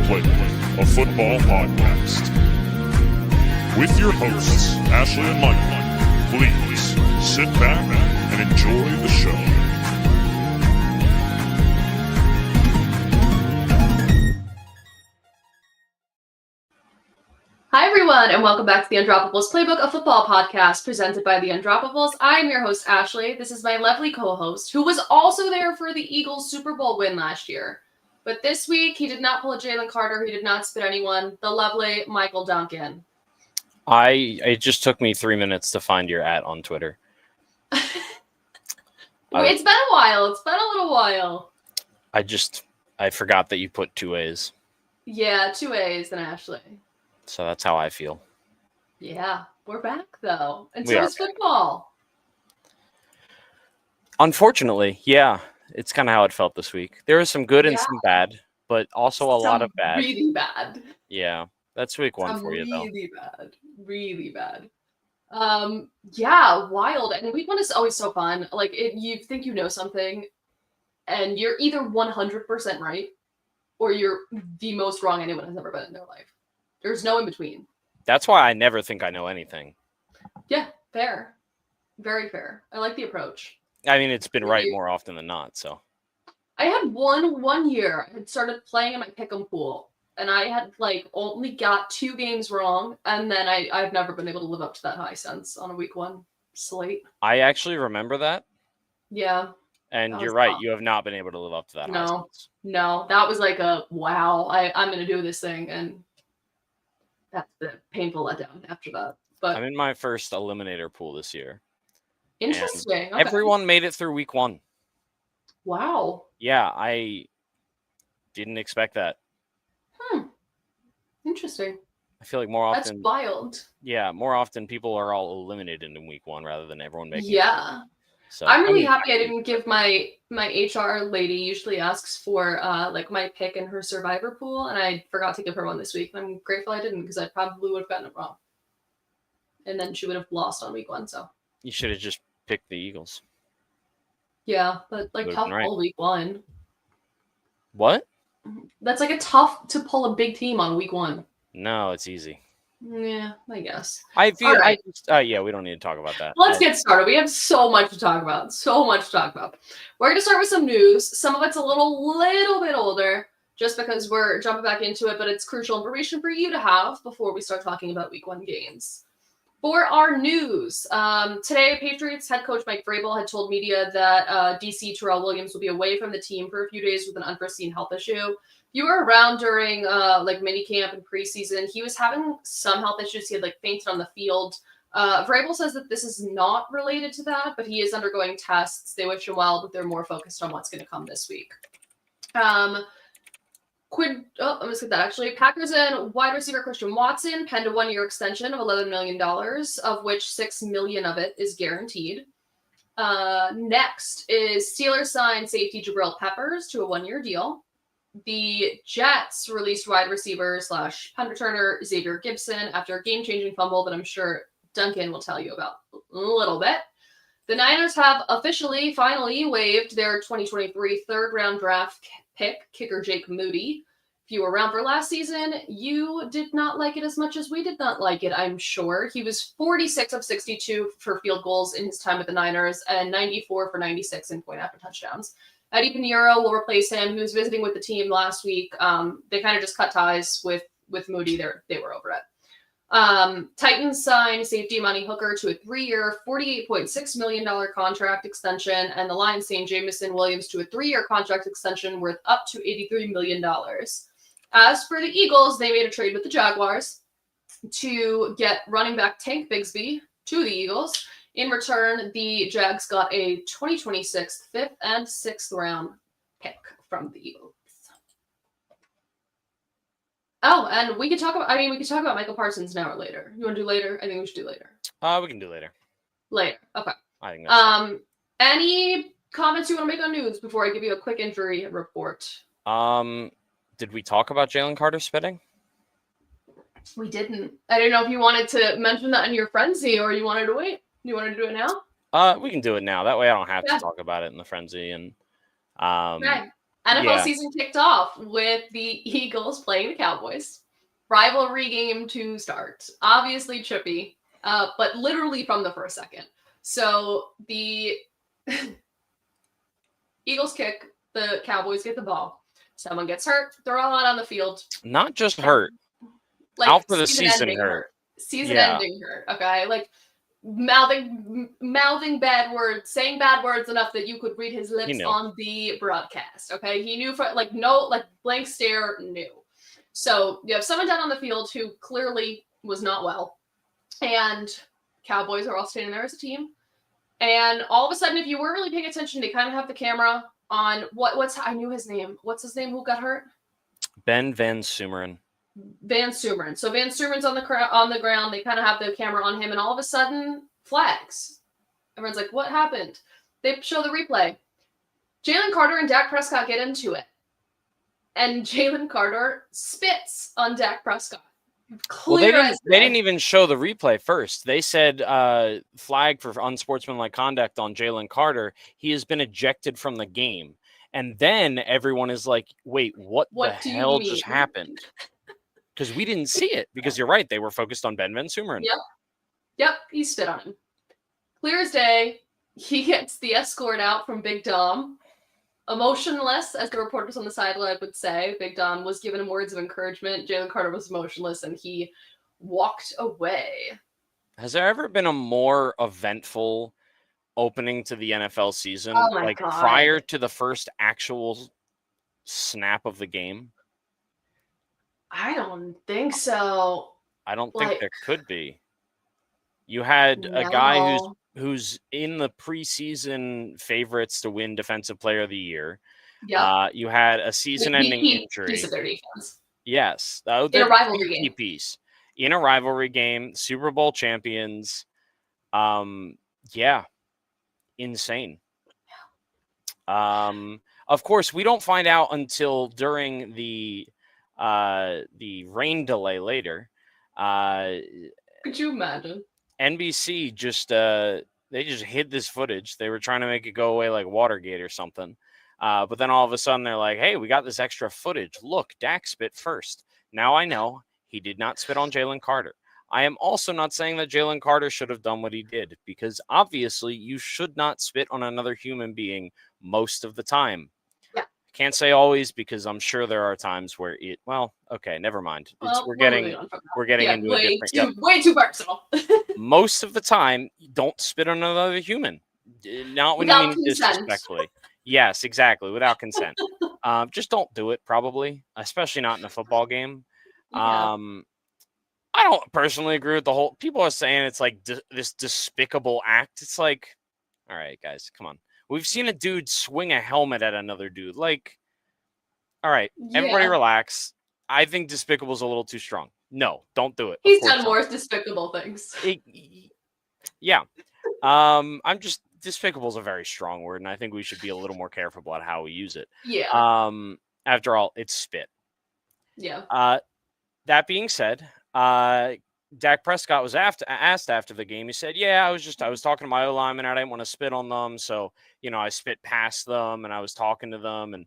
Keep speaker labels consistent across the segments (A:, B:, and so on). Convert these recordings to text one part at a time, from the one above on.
A: Playbook, a football podcast. With your hosts, Ashley and Mike. Please sit back and enjoy the show.
B: Hi, everyone, and welcome back to the Undroppables Playbook, a football podcast presented by the Undroppables. I'm your host, Ashley. This is my lovely co-host, who was also there for the Eagles Super Bowl win last year. But this week, he did not pull a Jalen Carter. He did not spit anyone. The lovely Michael Duncan.
C: It just took me 3 minutes to find your @ on Twitter.
B: It's been a while. It's been a little while.
C: I forgot that you put 2 A's.
B: Yeah, 2 A's and Ashley.
C: So that's how I feel.
B: Yeah, we're back, though. And
C: We
B: so
C: are
B: is football.
C: Unfortunately, yeah, it's kind of how it felt this week. There was some good and some bad, but also a lot of bad.
B: Really bad.
C: Yeah, that's week 1 for you, though.
B: Really bad. Really bad. Yeah, wild. And week 1 is always so fun. Like, you think you know something, and you're either 100% right, or you're the most wrong anyone has ever been in their life. There's no in between.
C: That's why I never think I know anything.
B: Yeah, fair. Very fair. I like the approach.
C: I mean, it's been right more often than not, so.
B: I had one year. I had started playing in my pick'em pool, and I had, only got 2 games wrong, and then I've never been able to live up to that high since on a week 1 slate.
C: I actually remember that.
B: Yeah.
C: And you're right. Tough. You have not been able to live up to that high since.
B: No. That was like a, wow, I'm going to do this thing, and that's the painful letdown after that. But
C: I'm in my first eliminator pool this year.
B: Interesting. Okay.
C: Everyone made it through week 1.
B: Wow.
C: Yeah, I didn't expect that.
B: Interesting.
C: I feel like more often.
B: That's wild.
C: Yeah, more often people are all eliminated in week 1 rather than everyone making it.
B: Yeah. So I'm really happy I didn't give my HR lady usually asks for my pick in her survivor pool, and I forgot to give her one this week. And I'm grateful I didn't, because I probably would have gotten it wrong. And then she would have lost on week 1. So
C: you should have just picked the Eagles.
B: Yeah, but tough pull week 1.
C: What?
B: That's a tough to pull a big team on week 1.
C: No, it's easy.
B: Yeah, I guess.
C: I feel right. Yeah, we don't need to talk about that.
B: Let's get started. We have so much to talk about. We're going to start with some news. Some of it's a little bit older, just because we're jumping back into it, but it's crucial information for you to have before we start talking about week 1 games. For our news, today, Patriots head coach Mike Vrabel had told media that DC Terrell Williams will be away from the team for a few days with an unforeseen health issue. If you were around during minicamp and preseason, he was having some health issues. He had fainted on the field. Vrabel says that this is not related to that, but he is undergoing tests. They wish him well, but they're more focused on what's going to come this week. I'm going to skip that actually. Packers and wide receiver Christian Watson penned a 1-year extension of $11 million, of which $6 million of it is guaranteed. Next is Steelers signed safety Jabril Peppers to a 1-year deal. The Jets released wide receiver / punt returner Xavier Gibson after a game-changing fumble that I'm sure Duncan will tell you about a little bit. The Niners have finally waived their 2023 third-round draft pick, kicker Jake Moody. If you were around for last season, you did not like it as much as we did not like it, I'm sure. He was 46 of 62 for field goals in his time with the Niners and 94 for 96 in point after touchdowns. Eddie Pinheiro will replace him. He was visiting with the team last week. They kind of just cut ties with Moody. They were over it. Titans signed safety Monty Hooker to a 3-year, $48.6 million contract extension, and the Lions signed Jamison Williams to a 3-year contract extension worth up to $83 million. As for the Eagles, they made a trade with the Jaguars to get running back Tank Bigsby to the Eagles. In return, the Jags got a 2026 5th and 6th round pick from the Eagles. Oh, and we could talk about Michael Parsons now or later. You want to do later? I think we should do later.
C: We can do later.
B: Later. Okay.
C: I think that's fine.
B: Any comments you want to make on news before I give you a quick injury report?
C: Did we talk about Jalen Carter spitting?
B: We didn't. I didn't know if you wanted to mention that in your frenzy or you wanted to wait. You want to do it now?
C: We can do it now. That way I don't have to talk about it in the frenzy. And
B: okay. NFL season kicked off with the Eagles playing the Cowboys. Rivalry game to start. Obviously trippy, but literally from the first second. So the Eagles kick, the Cowboys get the ball. Someone gets hurt, they're all out on the field.
C: Not just hurt.
B: Like
C: out for the season hurt.
B: Season-ending hurt, okay? Like mouthing bad words, saying bad words enough that you could read his lips on the broadcast, okay? He knew for blank stare, knew. So you have someone down on the field who clearly was not well, and Cowboys are all standing there as a team. And all of a sudden, if you weren't really paying attention, they kind of have the camera on I knew his name. What's his name? Who got hurt?
C: Ben Van Sumeren.
B: Van Sumeren. So Van Sumeren's on the ground. They kind of have the camera on him, and all of a sudden, flags. Everyone's like, "What happened?" They show the replay. Jalen Carter and Dak Prescott get into it, and Jalen Carter spits on Dak Prescott.
C: Well, they didn't even show the replay first. They said flag for unsportsmanlike conduct on Jalen Carter. He has been ejected from the game. And then everyone is like, wait, what the hell just happened? Because we didn't see it. Because you're right. They were focused on Ben Van Sumeren.
B: Yep. He spit on him. Clear as day. He gets the escort out from Big Dom. Emotionless, as the reporters on the sideline would say. Big Dom was given him words of encouragement. Jalen Carter was emotionless, and he walked away.
C: Has there ever been a more eventful opening to the NFL season?
B: Oh my God.
C: Prior to the first actual snap of the game?
B: I don't think so.
C: I don't think there could be. You had a guy who's in the preseason favorites to win Defensive Player of the Year. Yeah. You had a season-ending injury.
B: Piece of their defense.
C: Yes.
B: In a rivalry game.
C: Piece. In a rivalry game, Super Bowl champions. Insane. Of course, we don't find out until during the rain delay later.
B: Could you imagine?
C: NBC just hid this footage. They were trying to make it go away like Watergate or something. But then all of a sudden they're like, hey, we got this extra footage. Look, Dak spit first. Now I know he did not spit on Jalen Carter. I am also not saying that Jalen Carter should have done what he did, because obviously you should not spit on another human being most of the time. Yeah. Can't say always, because I'm sure there are times where okay, never mind. We're getting into a different
B: way too personal.
C: Most of the time, don't spit on another human. Not when you mean disrespectfully. Yes, exactly. Without consent. Just don't do it, probably, especially not in a football game. Yeah. I don't personally agree with the whole. People are saying it's like this despicable act. It's like, all right, guys, come on. We've seen a dude swing a helmet at another dude. Like, all right, everybody relax. I think despicable is a little too strong. No, don't do it.
B: He's done more despicable things.
C: I'm just, despicable is a very strong word, and I think we should be a little more careful about how we use it. Yeah. After all, it's spit. Yeah. That being said, Dak Prescott was asked after the game. He said, I was talking to my O-lineman. I didn't want to spit on them. So, I spit past them and I was talking to them. And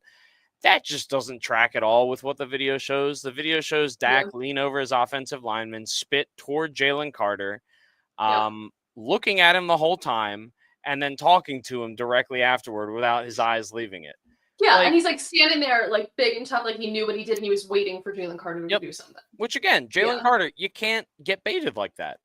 C: that just doesn't track at all with what the video shows. The video shows Dak lean over his offensive lineman, spit toward Jalen Carter, looking at him the whole time, and then talking to him directly afterward without his eyes leaving it.
B: Yeah, and he's like standing there like big and tough, like he knew what he did, and he was waiting for Jalen Carter to do something.
C: Which again, Jalen Carter, you can't get baited like that.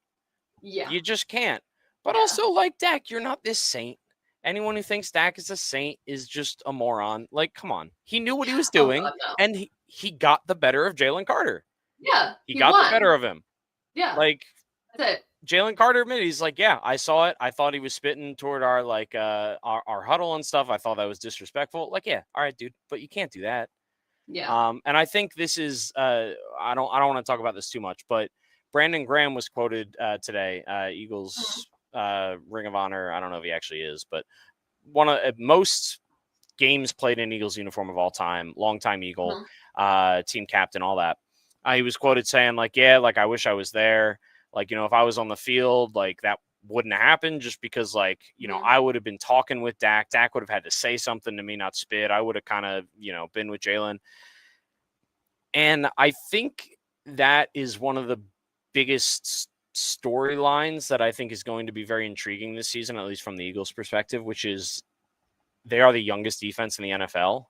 C: Yeah. You just can't. But also, like, Dak, you're not this saint. Anyone who thinks Dak is a saint is just a moron. Like, come on. He knew what he was doing, and he got the better of Jalen Carter. Yeah. He got the better of him. Yeah. Like, that's it. Jalen Carter admitted, he's like, I saw it. I thought he was spitting toward our our huddle and stuff. I thought that was disrespectful. Like, all right, dude, but you can't do that. Yeah. And I think this is I don't want to talk about this too much, but Brandon Graham was quoted today, Eagles Ring of Honor. I don't know if he actually is, but one of most games played in Eagles uniform of all time, longtime Eagle, team captain, all that. He was quoted saying, like, I wish I was there. Like, if I was on the field, like, that wouldn't happen just because, like, you know, I would have been talking with Dak. Dak would have had to say something to me, not spit. I would have kind of, you know, been with Jalen. And I think that is one of the biggest storylines that I think is going to be very intriguing this season, at least from the Eagles' perspective, which is they are the youngest defense in the NFL.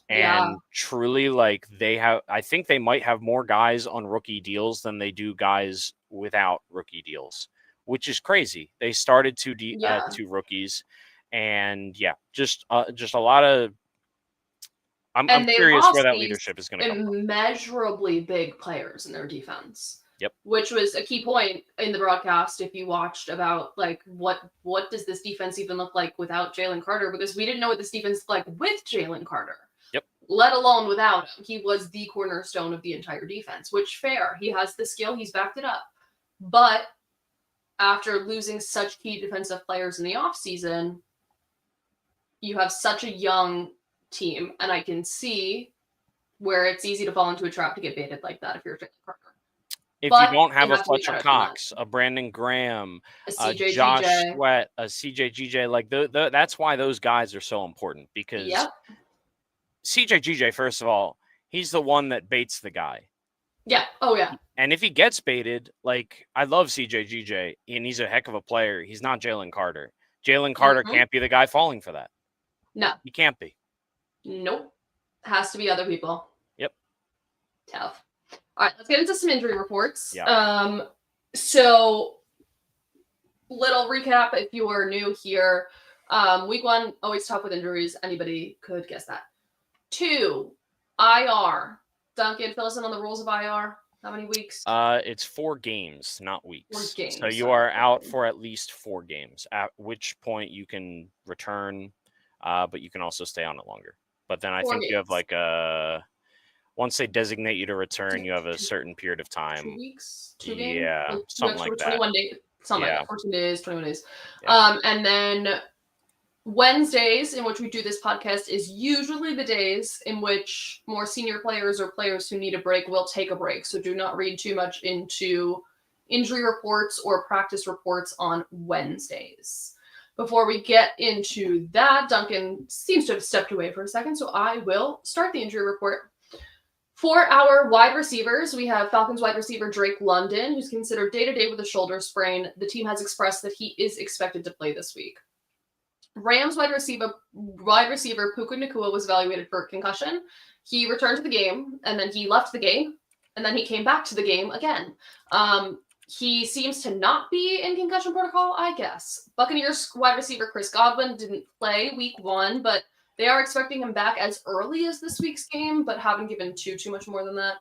C: And truly, like, I think they might have more guys on rookie deals than they do guys without rookie deals, which is crazy. They started two rookies, and just a lot of. I'm curious where that leadership is going to come from.
B: Immeasurably big players in their defense.
C: Yep.
B: Which was a key point in the broadcast if you watched about, like, what does this defense even look like without Jalen Carter? Because we didn't know what this defense looked like with Jalen Carter.
C: Yep.
B: Let alone without him. He was the cornerstone of the entire defense, which fair. He has the skill. He's backed it up. But after losing such key defensive players in the offseason, you have such a young team, and I can see where it's easy to fall into a trap to get baited like that if you're Jalen Carter.
C: If you don't have a Fletcher Cox, a Brandon Graham, a Josh Sweat, a CJ GJ, like that's why those guys are so important, because CJ GJ, first of all, he's the one that baits the guy.
B: Yeah. Oh, yeah.
C: And if he gets baited, like, I love CJ GJ, and he's a heck of a player. He's not Jalen Carter. Jalen Carter can't be the guy falling for that.
B: No.
C: He can't be.
B: Nope. Has to be other people.
C: Yep.
B: Tough. All right, let's get into some injury reports.
C: Yeah.
B: So, little recap if you are new here. Week 1, always tough with injuries. Anybody could guess that. 2, IR. Duncan, fill us in on the rules of IR. How many weeks?
C: It's 4 games, not weeks.
B: 4 games.
C: So you are out for at least 4 games, at which point you can return, but you can also stay on it longer. But then I think you have like once they designate you to return, you have a certain period of time.
B: 2 weeks? 2 games?
C: Yeah, something like that.
B: 21 days. Something like that. 14 days, 21 days. Yeah. And then Wednesdays, in which we do this podcast, is usually the days in which more senior players or players who need a break will take a break. So do not read too much into injury reports or practice reports on Wednesdays. Before we get into that, Duncan seems to have stepped away for a second, so I will start the injury report. For our wide receivers, we have Falcons wide receiver Drake London, who's considered day-to-day with a shoulder sprain. The team has expressed that he is expected to play this week. Rams wide receiver Puka Nacua was evaluated for concussion. He returned to the game, and then he left the game, and then he came back to the game again. He seems to not be in concussion protocol, I guess. Buccaneers wide receiver Chris Godwin didn't play week 1, but they are expecting him back as early as this week's game, but haven't given too much more than that.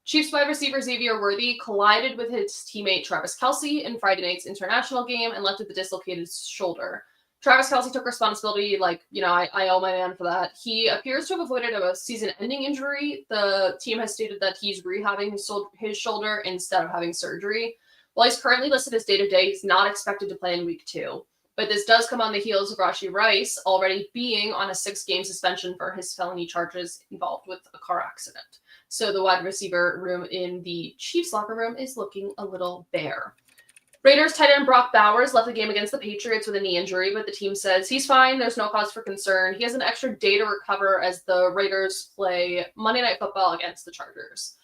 B: Chiefs wide receiver Xavier Worthy collided with his teammate Travis Kelce in Friday night's international game and left with a dislocated shoulder. Travis Kelce took responsibility, I owe my man for that. He appears to have avoided a season-ending injury. The team has stated that he's rehabbing his shoulder instead of having surgery. While he's currently listed as day-to-day, he's not expected to play in week 2. But this does come on the heels of Rashee Rice already being on a 6-game suspension for his felony charges involved with a car accident. So the wide receiver room in the Chiefs locker room is looking a little bare. Raiders tight end Brock Bowers left the game against the Patriots with a knee injury, but the team says he's fine. There's no cause for concern. He has an extra day to recover as the Raiders play Monday Night Football against the Chargers.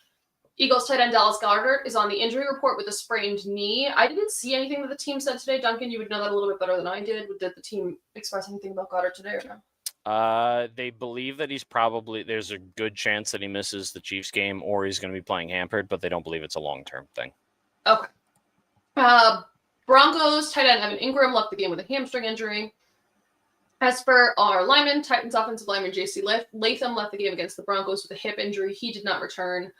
B: Eagles tight end Dallas Goedert is on the injury report with a sprained knee. I didn't see anything that the team said today. Duncan, you would know that a little bit better than I did. Did the team express anything about Goedert today or no?
C: They believe that there's a good chance that he misses the Chiefs game or he's going to be playing hampered, but they don't believe it's a long-term thing.
B: Okay. Broncos tight end Evan Ingram left the game with a hamstring injury. As for our linemen, Titans offensive lineman J.C. Latham left the game against the Broncos with a hip injury. He did not return.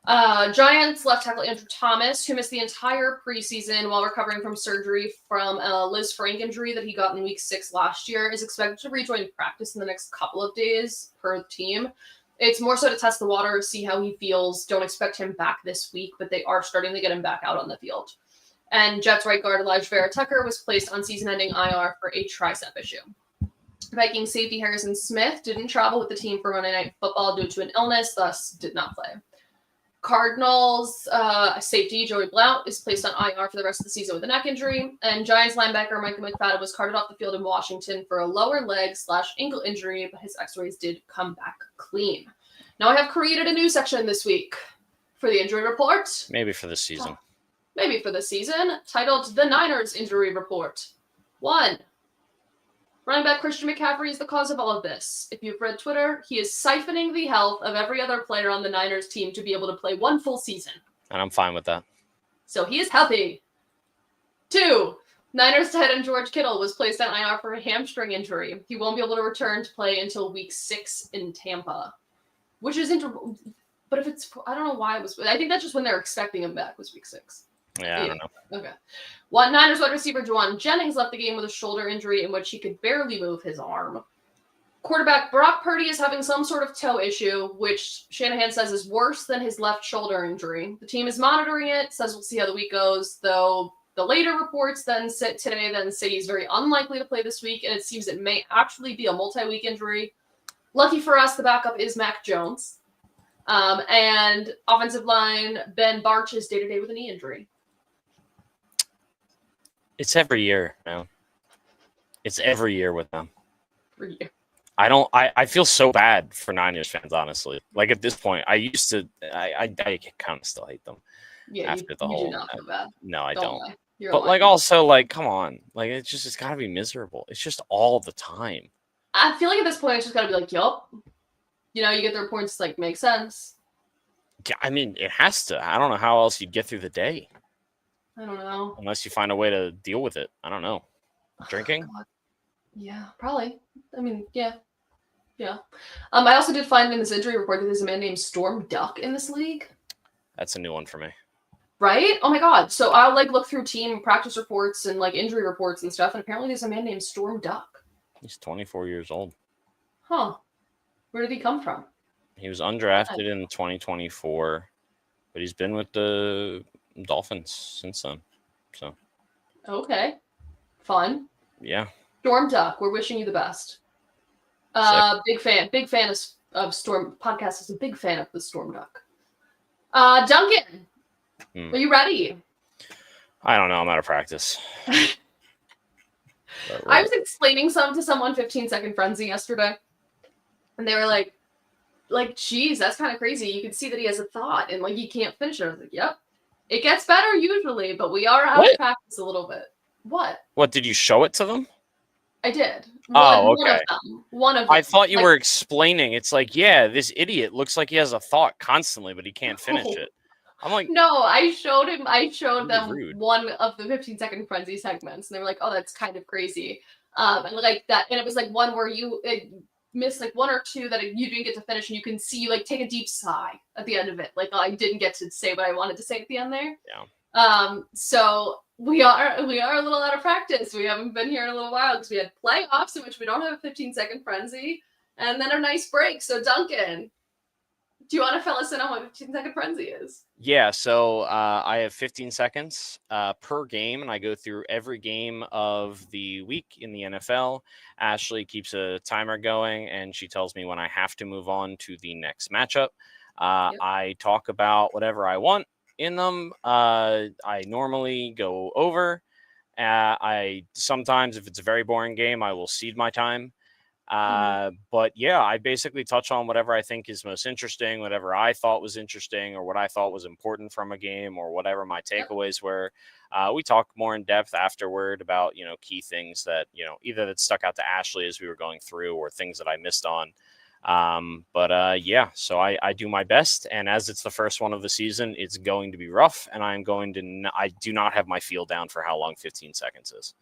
B: Giants left tackle Andrew Thomas, who missed the entire preseason while recovering from surgery from a Liz Frank injury that he got in week 6 last year, is expected to rejoin practice in the next couple of days per team. It's more so to test the water, see how he feels. Don't expect him back this week, but they are starting to get him back out on the field. And Jets right guard Elijah Vera Tucker was placed on season-ending IR for a tricep issue. Vikings safety Harrison Smith didn't travel with the team for Monday Night Football due to an illness, thus did not play. Cardinals safety Joey Blount is placed on IR for the rest of the season with a neck injury, and Giants linebacker Micah McFadden was carted off the field in Washington for a lower leg/ankle injury, but his x-rays did come back clean. Now I have created a new section this week for the injury report.
C: Maybe for the season.
B: Maybe for the season, titled The Niners Injury Report. 1. Running back Christian McCaffrey is the cause of all of this. If you've read Twitter, he is siphoning the health of every other player on the Niners team to be able to play one full season.
C: And I'm fine with that.
B: So he is healthy. 2. Niners tight end George Kittle was placed on IR for a hamstring injury. He won't be able to return to play until week 6 in Tampa. Which is but if it's, I don't know why it was, I think that's just when they're expecting him back was week 6.
C: Yeah, I don't know.
B: Okay. Niners wide receiver Juwan Jennings left the game with a shoulder injury in which he could barely move his arm. Quarterback Brock Purdy is having some sort of toe issue, which Shanahan says is worse than his left shoulder injury. The team is monitoring it, says we'll see how the week goes, though the later reports say he's very unlikely to play this week, and it seems it may actually be a multi-week injury. Lucky for us, the backup is Mac Jones. And offensive line Ben Barch is day-to-day with a knee injury.
C: It's every year, man. It's every year with them.
B: Every year.
C: I feel so bad for Niners fans, honestly. Like at this point, I kind of still hate them.
B: Yeah,
C: after the
B: you
C: whole.
B: do not feel bad.
C: No, I don't.
B: But
C: like also like, come on, like it's got to be miserable. It's just all the time.
B: I feel like at this point it's just got to be like, yup. You know, you get the reports, like makes sense.
C: Yeah, I mean, it has to. I don't know how else you'd get through the day.
B: I don't know.
C: Unless you find a way to deal with it. I don't know. Drinking?
B: Oh, yeah, probably. I mean, yeah. Yeah. I also did find in this injury report that there's a man named Storm Duck in this league.
C: That's a new one for me.
B: Right? Oh my god. So I'll look through team practice reports and injury reports and stuff, and apparently there's a man named Storm Duck.
C: He's 24 years old.
B: Huh. Where did he come from?
C: He was undrafted in 2024, but he's been with the Dolphins since then. So.
B: Okay. Fun.
C: Yeah.
B: Storm Duck, we're wishing you the best. Big fan of Storm podcast. Is a big fan of the Storm Duck. Duncan, are you ready?
C: I don't know. I'm out of practice.
B: I was explaining something to someone 15-second frenzy yesterday, and they were like, geez, that's kind of crazy. You can see that he has a thought, and he can't finish it. I was like, yep. It gets better usually, but we are out of practice a little bit. What?
C: What, did you show it to them?
B: I did.
C: Okay.
B: One of them.
C: I thought you were explaining. It's like, yeah, this idiot looks like he has a thought constantly, but he can't finish it. I'm like,
B: no, I showed them one of the 15-second frenzy segments, and they were like, oh, that's kind of crazy. And like that, and it was like one where you missed one or two that you didn't get to finish, and you can see you take a deep sigh at the end of it. I didn't get to say what I wanted to say at the end there.
C: Yeah.
B: So we are a little out of practice. We haven't been here in a little while because we had playoffs in which we don't have a 15-second frenzy, and then a nice break. So Duncan, do you want to fill us in on what 15-second frenzy is?
C: Yeah, so I have 15 seconds per game, and I go through every game of the week in the NFL. Ashley keeps a timer going, and she tells me when I have to move on to the next matchup. I talk about whatever I want in them. I normally go over. I sometimes, if it's a very boring game, I will cede my time. But yeah, I basically touch on whatever I think is most interesting, whatever I thought was interesting, or what I thought was important from a game, or whatever my takeaways were. We talk more in depth afterward about, key things that, either that stuck out to Ashley as we were going through, or things that I missed on. Yeah, so I do my best, and as it's the first one of the season, it's going to be rough, and I do not have my feel down for how long 15 seconds is.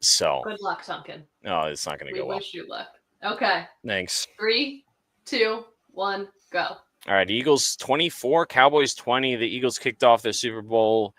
C: So
B: good luck, Duncan.
C: No, it's not going to go well.
B: We wish you luck. Okay.
C: Thanks.
B: 3, 2, 1, go.
C: All right. Eagles 24, Cowboys 20. The Eagles kicked off their Super Bowl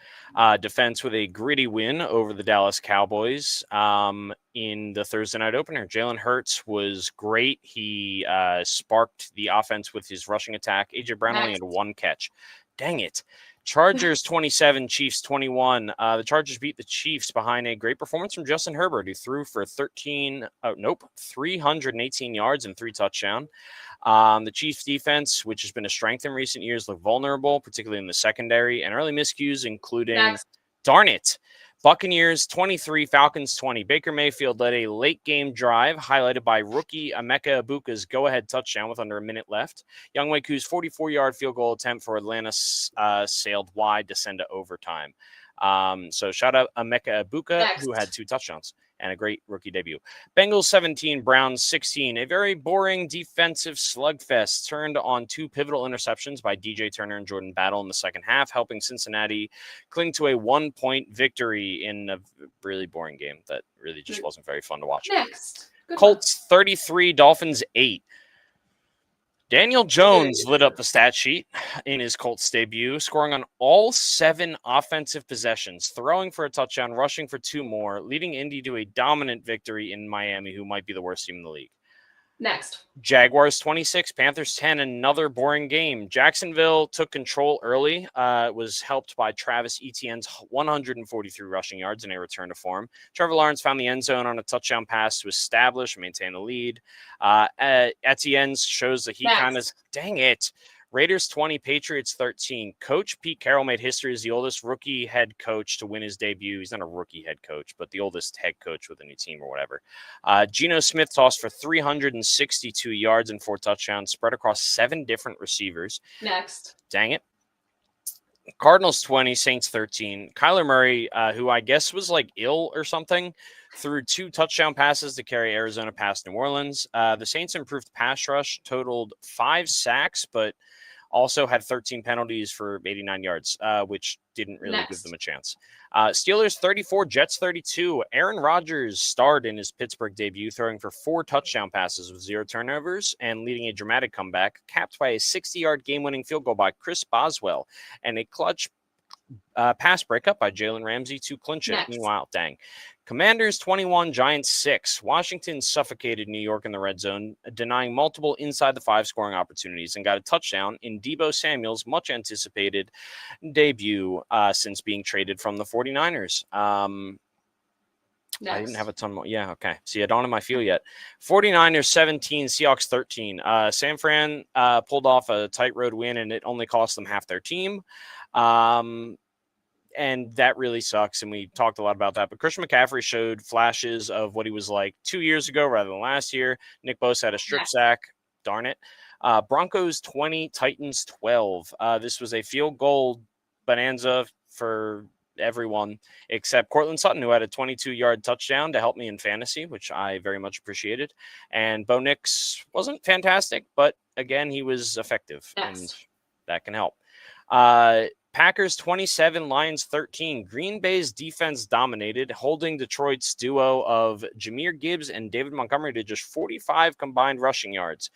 C: defense with a gritty win over the Dallas Cowboys in the Thursday night opener. Jalen Hurts was great. He sparked the offense with his rushing attack. AJ Brown only had one catch. Dang it. Chargers 27, Chiefs 21. The Chargers beat the Chiefs behind a great performance from Justin Herbert, who threw for 318 yards and 3 touchdowns. The Chiefs defense, which has been a strength in recent years, looked vulnerable, particularly in the secondary, and early miscues, including, darn it, Buccaneers 23, Falcons 20. Baker Mayfield led a late-game drive, highlighted by rookie Emeka Egbuka's go-ahead touchdown with under a minute left. Younghoe Koo's 44-yard field goal attempt for Atlanta sailed wide to send to overtime. So shout out Emeka Egbuka, who had 2 touchdowns and a great rookie debut. Bengals 17, Browns 16. A very boring defensive slugfest turned on 2 pivotal interceptions by DJ Turner and Jordan Battle in the second half, helping Cincinnati cling to a 1-point victory in a really boring game that really just wasn't very fun to watch.
B: Next.
C: Colts 33, Dolphins 8. Daniel Jones lit up the stat sheet in his Colts debut, scoring on all 7 offensive possessions, throwing for a touchdown, rushing for 2 more, leading Indy to a dominant victory in Miami, who might be the worst team in the league.
B: Next.
C: Jaguars 26, Panthers 10, another boring game. Jacksonville took control early. It was helped by Travis Etienne's 143 rushing yards in a return to form. Trevor Lawrence found the end zone on a touchdown pass to establish and maintain the lead. Etienne shows that he kind of, dang it. Raiders 20, Patriots 13. Coach Pete Carroll made history as the oldest rookie head coach to win his debut. He's not a rookie head coach, but the oldest head coach with a new team or whatever. Geno Smith tossed for 362 yards and 4 touchdowns, spread across 7 different receivers.
B: Next.
C: Dang it. Cardinals 20, Saints 13. Kyler Murray, who I guess was like ill or something, threw 2 touchdown passes to carry Arizona past New Orleans. The Saints improved pass rush, totaled 5 sacks, but also had 13 penalties for 89 yards, which didn't really give them a chance. Steelers 34, Jets 32. Aaron Rodgers starred in his Pittsburgh debut, throwing for 4 touchdown passes with 0 turnovers and leading a dramatic comeback, capped by a 60-yard game-winning field goal by Chris Boswell and a clutch pass breakup by Jalen Ramsey to clinch it. Meanwhile, dang. Commanders 21, Giants 6. Washington suffocated New York in the red zone, denying multiple inside the 5 scoring opportunities, and got a touchdown in Deebo Samuel's much anticipated debut since being traded from the 49ers. I didn't have a ton more. Yeah, okay. See, I don't have my feel yet. 49ers 17, Seahawks 13. San Fran pulled off a tight road win, and it only cost them half their team. And that really sucks, and we talked a lot about that. But Christian McCaffrey showed flashes of what he was like 2 years ago rather than last year. Nick Bosa had a strip sack. Darn it. Broncos 20, Titans 12. This was a field goal bonanza for everyone except Cortland Sutton, who had a 22-yard touchdown to help me in fantasy, which I very much appreciated. And Bo Nix wasn't fantastic, but again, he was effective, and that can help. Packers 27, Lions 13. Green Bay's defense dominated, holding Detroit's duo of Jahmyr Gibbs and David Montgomery to just 45 combined rushing yards.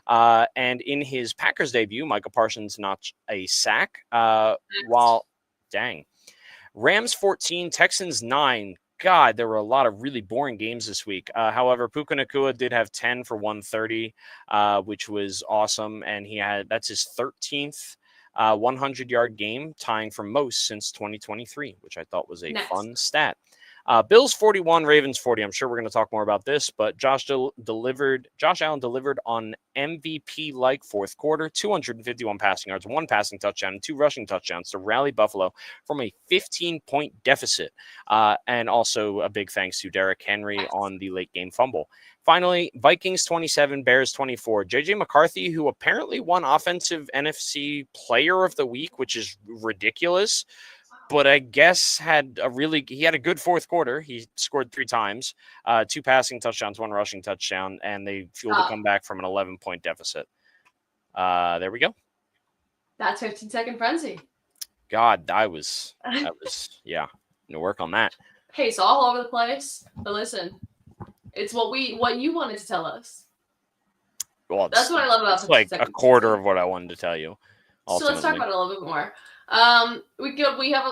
C: And in his Packers debut, Micah Parsons notched a sack. Rams 14, Texans 9. God, there were a lot of really boring games this week. However, Puka Nacua did have 10 for 130, which was awesome. And that's his 13th 100-yard game, tying for most since 2023, which I thought was a fun stat. Bills 41, Ravens 40. I'm sure we're going to talk more about this, but Josh Allen delivered on MVP-like fourth quarter, 251 passing yards, 1 passing touchdown, and 2 rushing touchdowns to rally Buffalo from a 15-point deficit. And also a big thanks to Derrick Henry on the late-game fumble. Finally, Vikings 27, Bears 24. J.J. McCarthy, who apparently won Offensive NFC Player of the Week, which is ridiculous, but I guess he had a good fourth quarter. He scored 3 times, 2 passing touchdowns, 1 rushing touchdown, and they fueled a comeback from an 11-point deficit. There we go.
B: That's 15-second frenzy.
C: God, that was yeah. No work on that.
B: Hey, it's all over the place, but listen, it's what you wanted to tell us.
C: Well,
B: that's what I love about
C: it's like a quarter of what I wanted to tell you.
B: Ultimately. So let's talk about it a little bit more.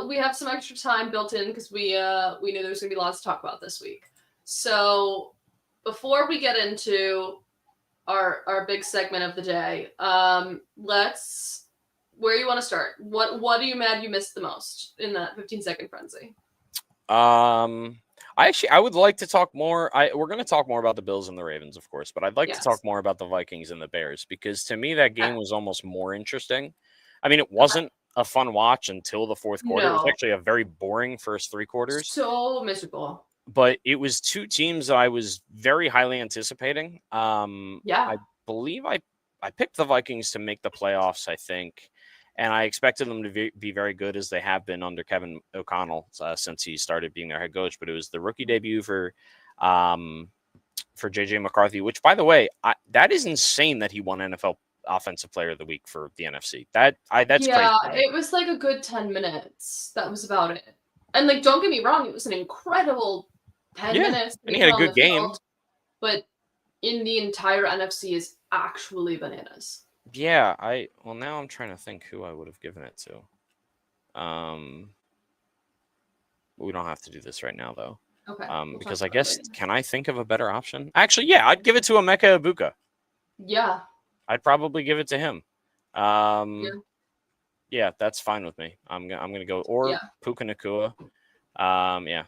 B: We have some extra time built in because we knew there was gonna be lots to talk about this week. So before we get into our big segment of the day, let's where you want to start? What are you mad you missed the most in that 15-second frenzy?
C: I would like to talk more. We're going to talk more about the Bills and the Ravens, of course, but I'd like to talk more about the Vikings and the Bears, because to me that game was almost more interesting. I mean, it wasn't a fun watch until the fourth quarter. It was actually a very boring first three quarters.
B: So miserable.
C: But it was two teams that I was very highly anticipating. I believe I picked the Vikings to make the playoffs, I think. And I expected them to be very good, as they have been under Kevin O'Connell since he started being their head coach. But it was the rookie debut for J.J. McCarthy, which, by the way, that is insane that he won NFL Offensive Player of the Week for the NFC. That's crazy.
B: Yeah, it was like a good 10 minutes. That was about it. And like, don't get me wrong, it was an incredible 10 minutes.
C: And he had a good game.
B: Field, but in the entire NFC is actually bananas.
C: Yeah, now I'm trying to think who I would have given it to. We don't have to do this right now, though.
B: Okay.
C: Because I guess, can I think of a better option? Actually, yeah, I'd give it to Emeka Egbuka.
B: Yeah.
C: I'd probably give it to him. Yeah, that's fine with me. I'm gonna go Puka Nacua. Yeah.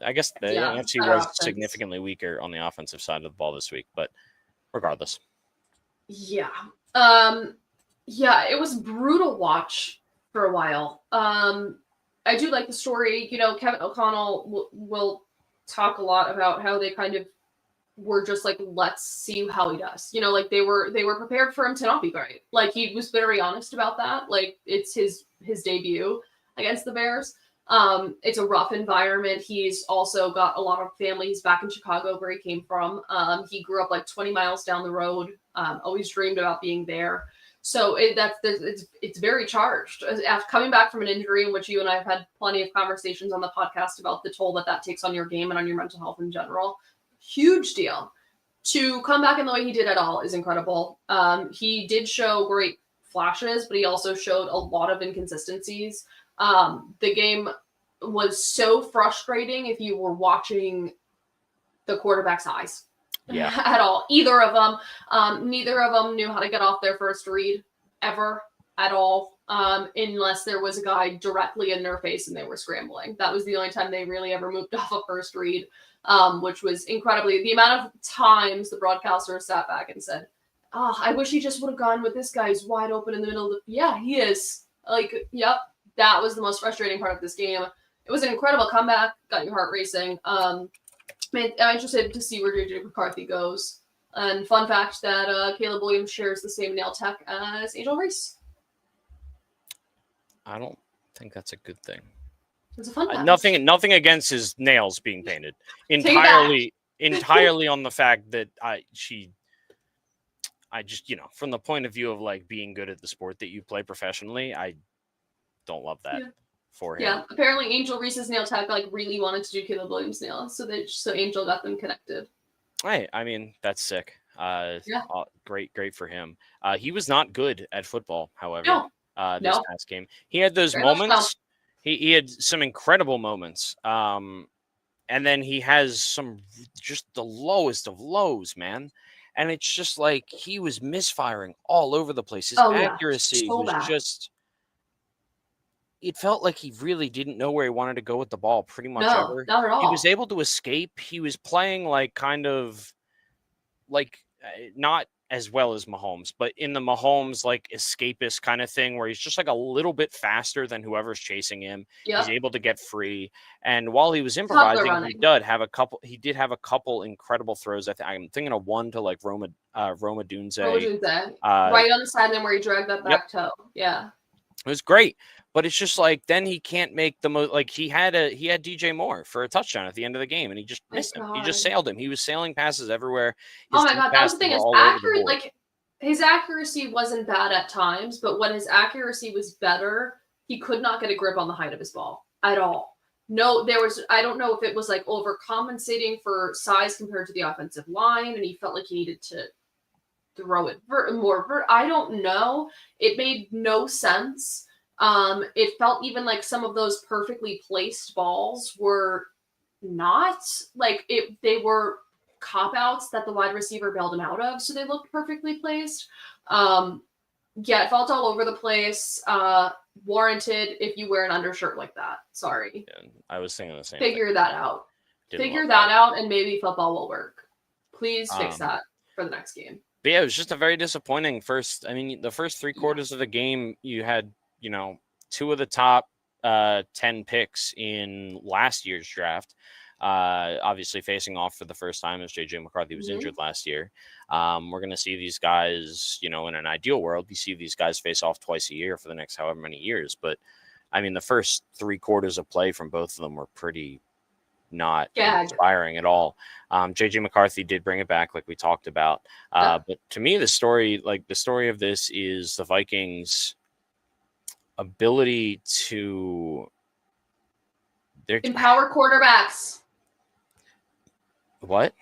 C: I guess the NFC was significantly weaker on the offensive side of the ball this week, but regardless.
B: Yeah. It was brutal watch for a while. I do like the story. You know, Kevin O'Connell will talk a lot about how they kind of were just like, let's see how he does. You know, like they were prepared for him to not be great. Like, he was very honest about that. Like, it's his debut against the Bears. It's a rough environment. He's also got a lot of family. He's back in Chicago, where he came from. He grew up like 20 miles down the road. Always dreamed about being there. So it's very charged. After coming back from an injury, in which you and I have had plenty of conversations on the podcast about the toll that takes on your game and on your mental health in general. Huge deal. To come back in the way he did at all is incredible. He did show great flashes, but he also showed a lot of inconsistencies. The game was so frustrating if you were watching the quarterback's eyes.
C: Yeah.
B: At all. Either of them. Neither of them knew how to get off their first read ever at all. Unless there was a guy directly in their face and they were scrambling. That was the only time they really ever moved off a first read, which was incredibly, the amount of times the broadcaster sat back and said, "Oh, I wish he just would have gone with this guy who's wide open in the middle of the," yeah, he is. Like, yep. That was the most frustrating part of this game. It was an incredible comeback. Got your heart racing. I'm interested to see where J.J. McCarthy goes. And fun fact that Caleb Williams shares the same nail tech as Angel Reese.
C: I don't think that's a good thing.
B: It's a fun fact.
C: Nothing against his nails being painted. Entirely on the fact that I just, from the point of view of like being good at the sport that you play professionally, I don't love that for him. Yeah,
B: apparently Angel Reese's nail tech like really wanted to do Caleb Williams' nails, so Angel got them connected.
C: Right, I mean, that's sick. Great for him. He was not good at football, however. This past game, he had those moments. He had some incredible moments. And then he has some just the lowest of lows, man. And it's just like he was misfiring all over the place. His accuracy was just. It felt like he really didn't know where he wanted to go with the ball pretty much ever.
B: Not at all.
C: He was able to escape. He was playing like kind of like not as well as Mahomes, but in the Mahomes like escapist kind of thing where he's just like a little bit faster than whoever's chasing him. Yep. He's able to get free. And while he was improvising, he did have a couple incredible throws. I'm thinking of one to like Roma Dunze.
B: Right on the sideline where he dragged that back toe. Yeah.
C: It was great. But it's just like then he can't make the most. Like he had DJ Moore for a touchdown at the end of the game, and he just missed him. He just sailed him. He was sailing passes everywhere.
B: Oh my god, that was the thing. Is accurate. Like his accuracy wasn't bad at times, but when his accuracy was better, he could not get a grip on the height of his ball at all. No, I don't know if it was like overcompensating for size compared to the offensive line, and he felt like he needed to throw it more. I don't know. It made no sense. It felt even like some of those perfectly placed balls were not like they were cop outs that the wide receiver bailed him out of. So they looked perfectly placed. Yeah, it felt all over the place. Warranted if you wear an undershirt like that. Sorry.
C: Yeah, I was thinking the same
B: Figure
C: thing.
B: that out.
C: Didn't
B: Figure
C: love
B: that out, and maybe football will work. Please fix
C: Um,
B: that for the next game.
C: But yeah, it was just a very disappointing first. I mean, the first 3 quarters of the game, you had, 2 of the top 10 picks in last year's draft. Obviously facing off for the first time as JJ McCarthy was injured last year. We're going to see these guys, in an ideal world, you see these guys face off twice a year for the next however many years. But I mean, the first 3 quarters of play from both of them were pretty not inspiring at all. JJ McCarthy did bring it back, like we talked about. But to me, the story of this is the Vikings' ability to
B: empower quarterbacks.
C: What?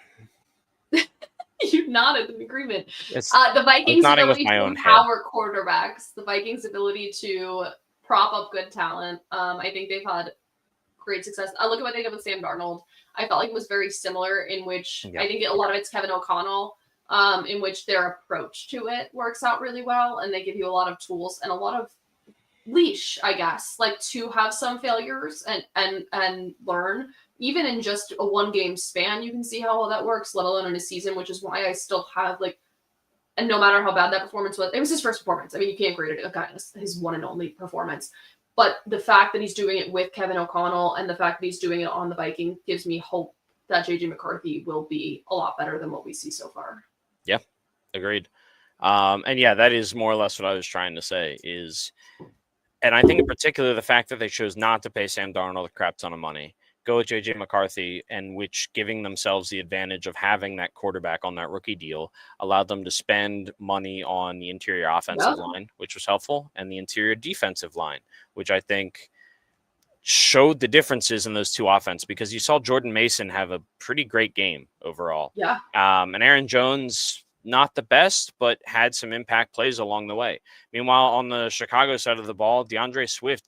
B: You nodded in agreement. The Vikings' ability to empower quarterbacks. The Vikings' ability to prop up good talent. I think they've had great success. I look at what they did with Sam Darnold. I felt like it was very similar, in which I think a lot of it's Kevin O'Connell, in which their approach to it works out really well, and they give you a lot of tools and a lot of leash, I guess, like to have some failures and learn. Even in just a 1-game span, you can see how well that works, let alone in a season, which is why I still have and no matter how bad that performance was, it was his first performance. I mean, you can't grade it against his one and only performance. But the fact that he's doing it with Kevin O'Connell and the fact that he's doing it on the Vikings gives me hope that JJ McCarthy will be a lot better than what we see so far.
C: Yeah, agreed. And yeah, that is more or less what I was trying to say is, and I think in particular, the fact that they chose not to pay Sam Darnold a crap ton of money, go with JJ McCarthy, and which giving themselves the advantage of having that quarterback on that rookie deal allowed them to spend money on the interior offensive line, which was helpful, and the interior defensive line, which I think showed the differences in those two offenses, because you saw Jordan Mason have a pretty great game overall.
B: Yeah.
C: And Aaron Jones, not the best, but had some impact plays along the way. Meanwhile, on the Chicago side of the ball, DeAndre Swift,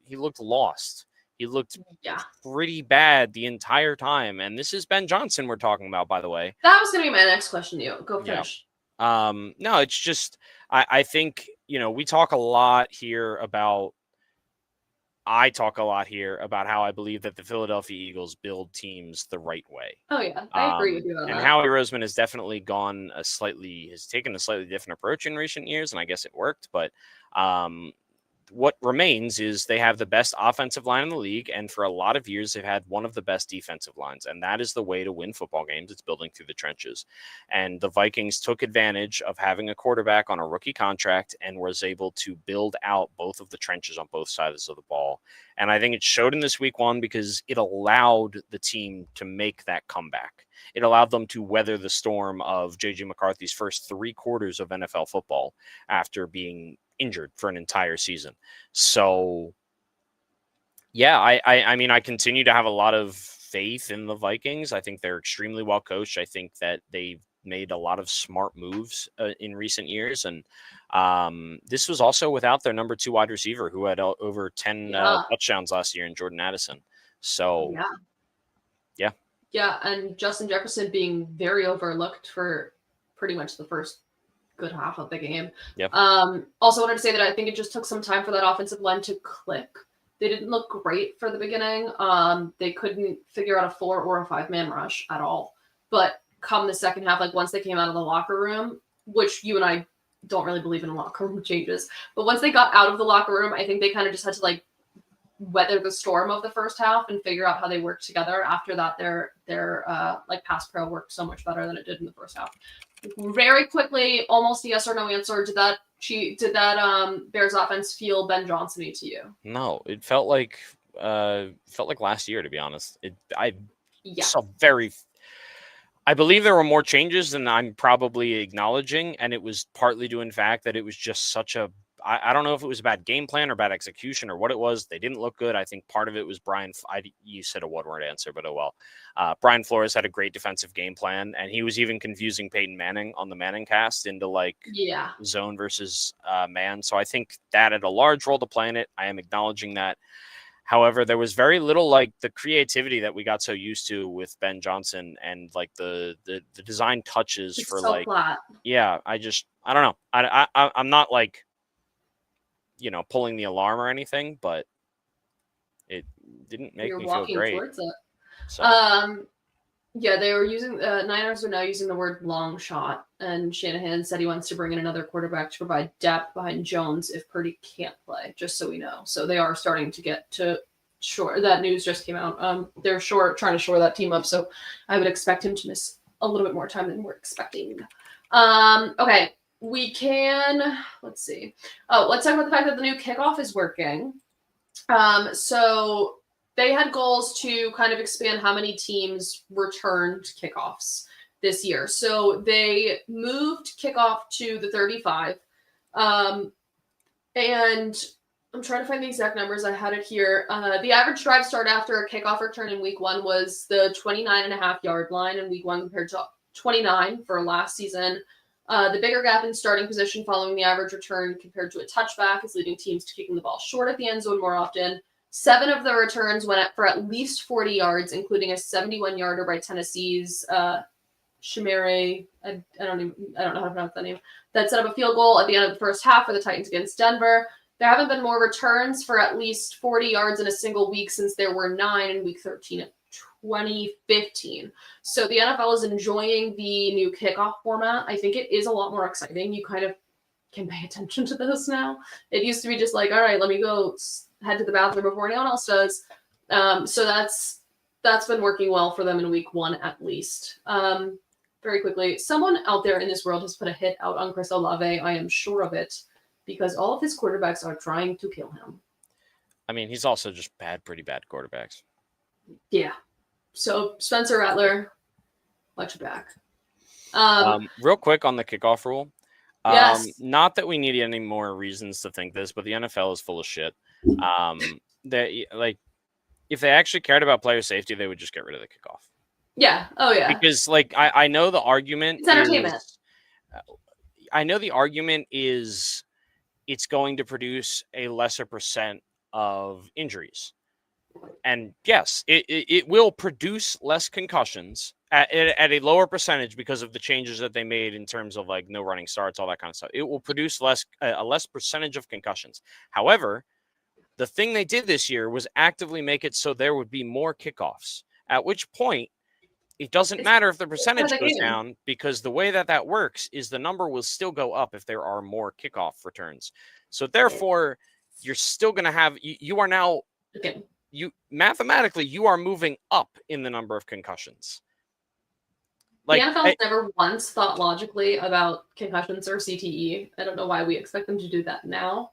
C: he looked lost. He looked pretty bad the entire time. And this is Ben Johnson we're talking about, by the way.
B: That was going to be my next question to you. Go finish.
C: Yeah. No, it's just, I think, we talk a lot here about, I talk a lot here about how I believe that the Philadelphia Eagles build teams the right way.
B: Oh, yeah. I agree with you on that.
C: And Howie Roseman has definitely has taken a slightly different approach in recent years, and I guess it worked. But what remains is they have the best offensive line in the league, and for a lot of years they've had one of the best defensive lines, and that is the way to win football games. It's building through the trenches. And the Vikings took advantage of having a quarterback on a rookie contract and was able to build out both of the trenches on both sides of the ball. And I think it showed in this week 1 because it allowed the team to make that comeback. It allowed them to weather the storm of JJ McCarthy's first 3 quarters of NFL football after being injured for an entire season. So yeah, I mean, I continue to have a lot of faith in the Vikings. I think they're extremely well coached. I think that they've made a lot of smart moves in recent years. And this was also without their number 2 wide receiver, who had over 10 touchdowns last year in Jordan Addison. So
B: yeah. And Justin Jefferson being very overlooked for pretty much the first good half of the game.
C: Yep.
B: Also wanted to say that I think it just took some time for that offensive line to click. They didn't look great for the beginning. They couldn't figure out a 4 or a 5-man rush at all. But come the second half, once they came out of the locker room, which you and I don't really believe in locker room changes, but once they got out of the locker room, I think they kind of just had to weather the storm of the first half and figure out how they work together. After that, their pass pro worked so much better than it did in the first half. Very quickly, almost a yes or no answer. Did that Bears offense feel Ben Johnson-y to you?
C: No, it felt like last year, to be honest. I believe there were more changes than I'm probably acknowledging, and it was partly due in fact that it was just such a I don't know if it was a bad game plan or bad execution or what it was. They didn't look good. I think part of it was you said a one-word answer, but oh well. Brian Flores had a great defensive game plan, and he was even confusing Peyton Manning on the Manning cast into zone versus man. So I think that had a large role to play in it. I am acknowledging that. However, there was very little like the creativity that we got so used to with Ben Johnson and like the design touches
B: It's
C: for
B: so
C: like
B: flat.
C: yeah. I don't know. I'm not like pulling the alarm or anything, but it didn't make me feel great.
B: Towards it.
C: So.
B: Yeah, they were using Niners are now using the word long shot, and Shanahan said he wants to bring in another quarterback to provide depth behind Jones if Purdy can't play. Just so we know, so they are starting to get to shore. That news just came out. They're trying to shore that team up, so I would expect him to miss a little bit more time than we're expecting. Okay, we can let's see. Oh, let's talk about the fact that the new kickoff is working. So they had goals to kind of expand how many teams returned kickoffs this year. So they moved kickoff to the 35. And I'm trying to find the exact numbers. I had it here. The average drive start after a kickoff return in week 1 was the 29.5-yard line in week 1 compared to 29 for last season. The bigger gap in starting position following the average return compared to a touchback is leading teams to kicking the ball short at the end zone more often. 7 of the returns went for at least 40 yards, including a 71-yarder by Tennessee's Shamere. I don't know how to pronounce that name. That set up a field goal at the end of the first half for the Titans against Denver. There haven't been more returns for at least 40 yards in a single week since there were 9 in week 13 of 2015. So the NFL is enjoying the new kickoff format. I think it is a lot more exciting. You kind of can pay attention to this now. It used to be just like, all right, let me go head to the bathroom before anyone else does. So that's been working well for them in week 1 at least. Very quickly, someone out there in this world has put a hit out on Chris Olave. I am sure of it because all of his quarterbacks are trying to kill him.
C: I mean, he's also just pretty bad quarterbacks.
B: Yeah. So Spencer Rattler, watch your back.
C: Real quick on the kickoff rule.
B: Yes.
C: Not that we need any more reasons to think this, but the NFL is full of shit. That like, if they actually cared about player safety, they would just get rid of the kickoff.
B: Yeah. Oh yeah.
C: Because like I know the argument.
B: It's entertainment.
C: I know the argument is it's going to produce a lesser percent of injuries, and yes, it will produce less concussions at a lower percentage because of the changes that they made in terms of like no running starts, all that kind of stuff. It will produce a less percentage of concussions. However, the thing they did this year was actively make it so there would be more kickoffs, at which point it doesn't matter if the percentage goes down, because the way that works is the number will still go up if there are more kickoff returns. So therefore, you're still going to have, you are now, mathematically, you are moving up in the number of concussions.
B: Like, the NFL has never once thought logically about concussions or CTE. I don't know why we expect them to do that now.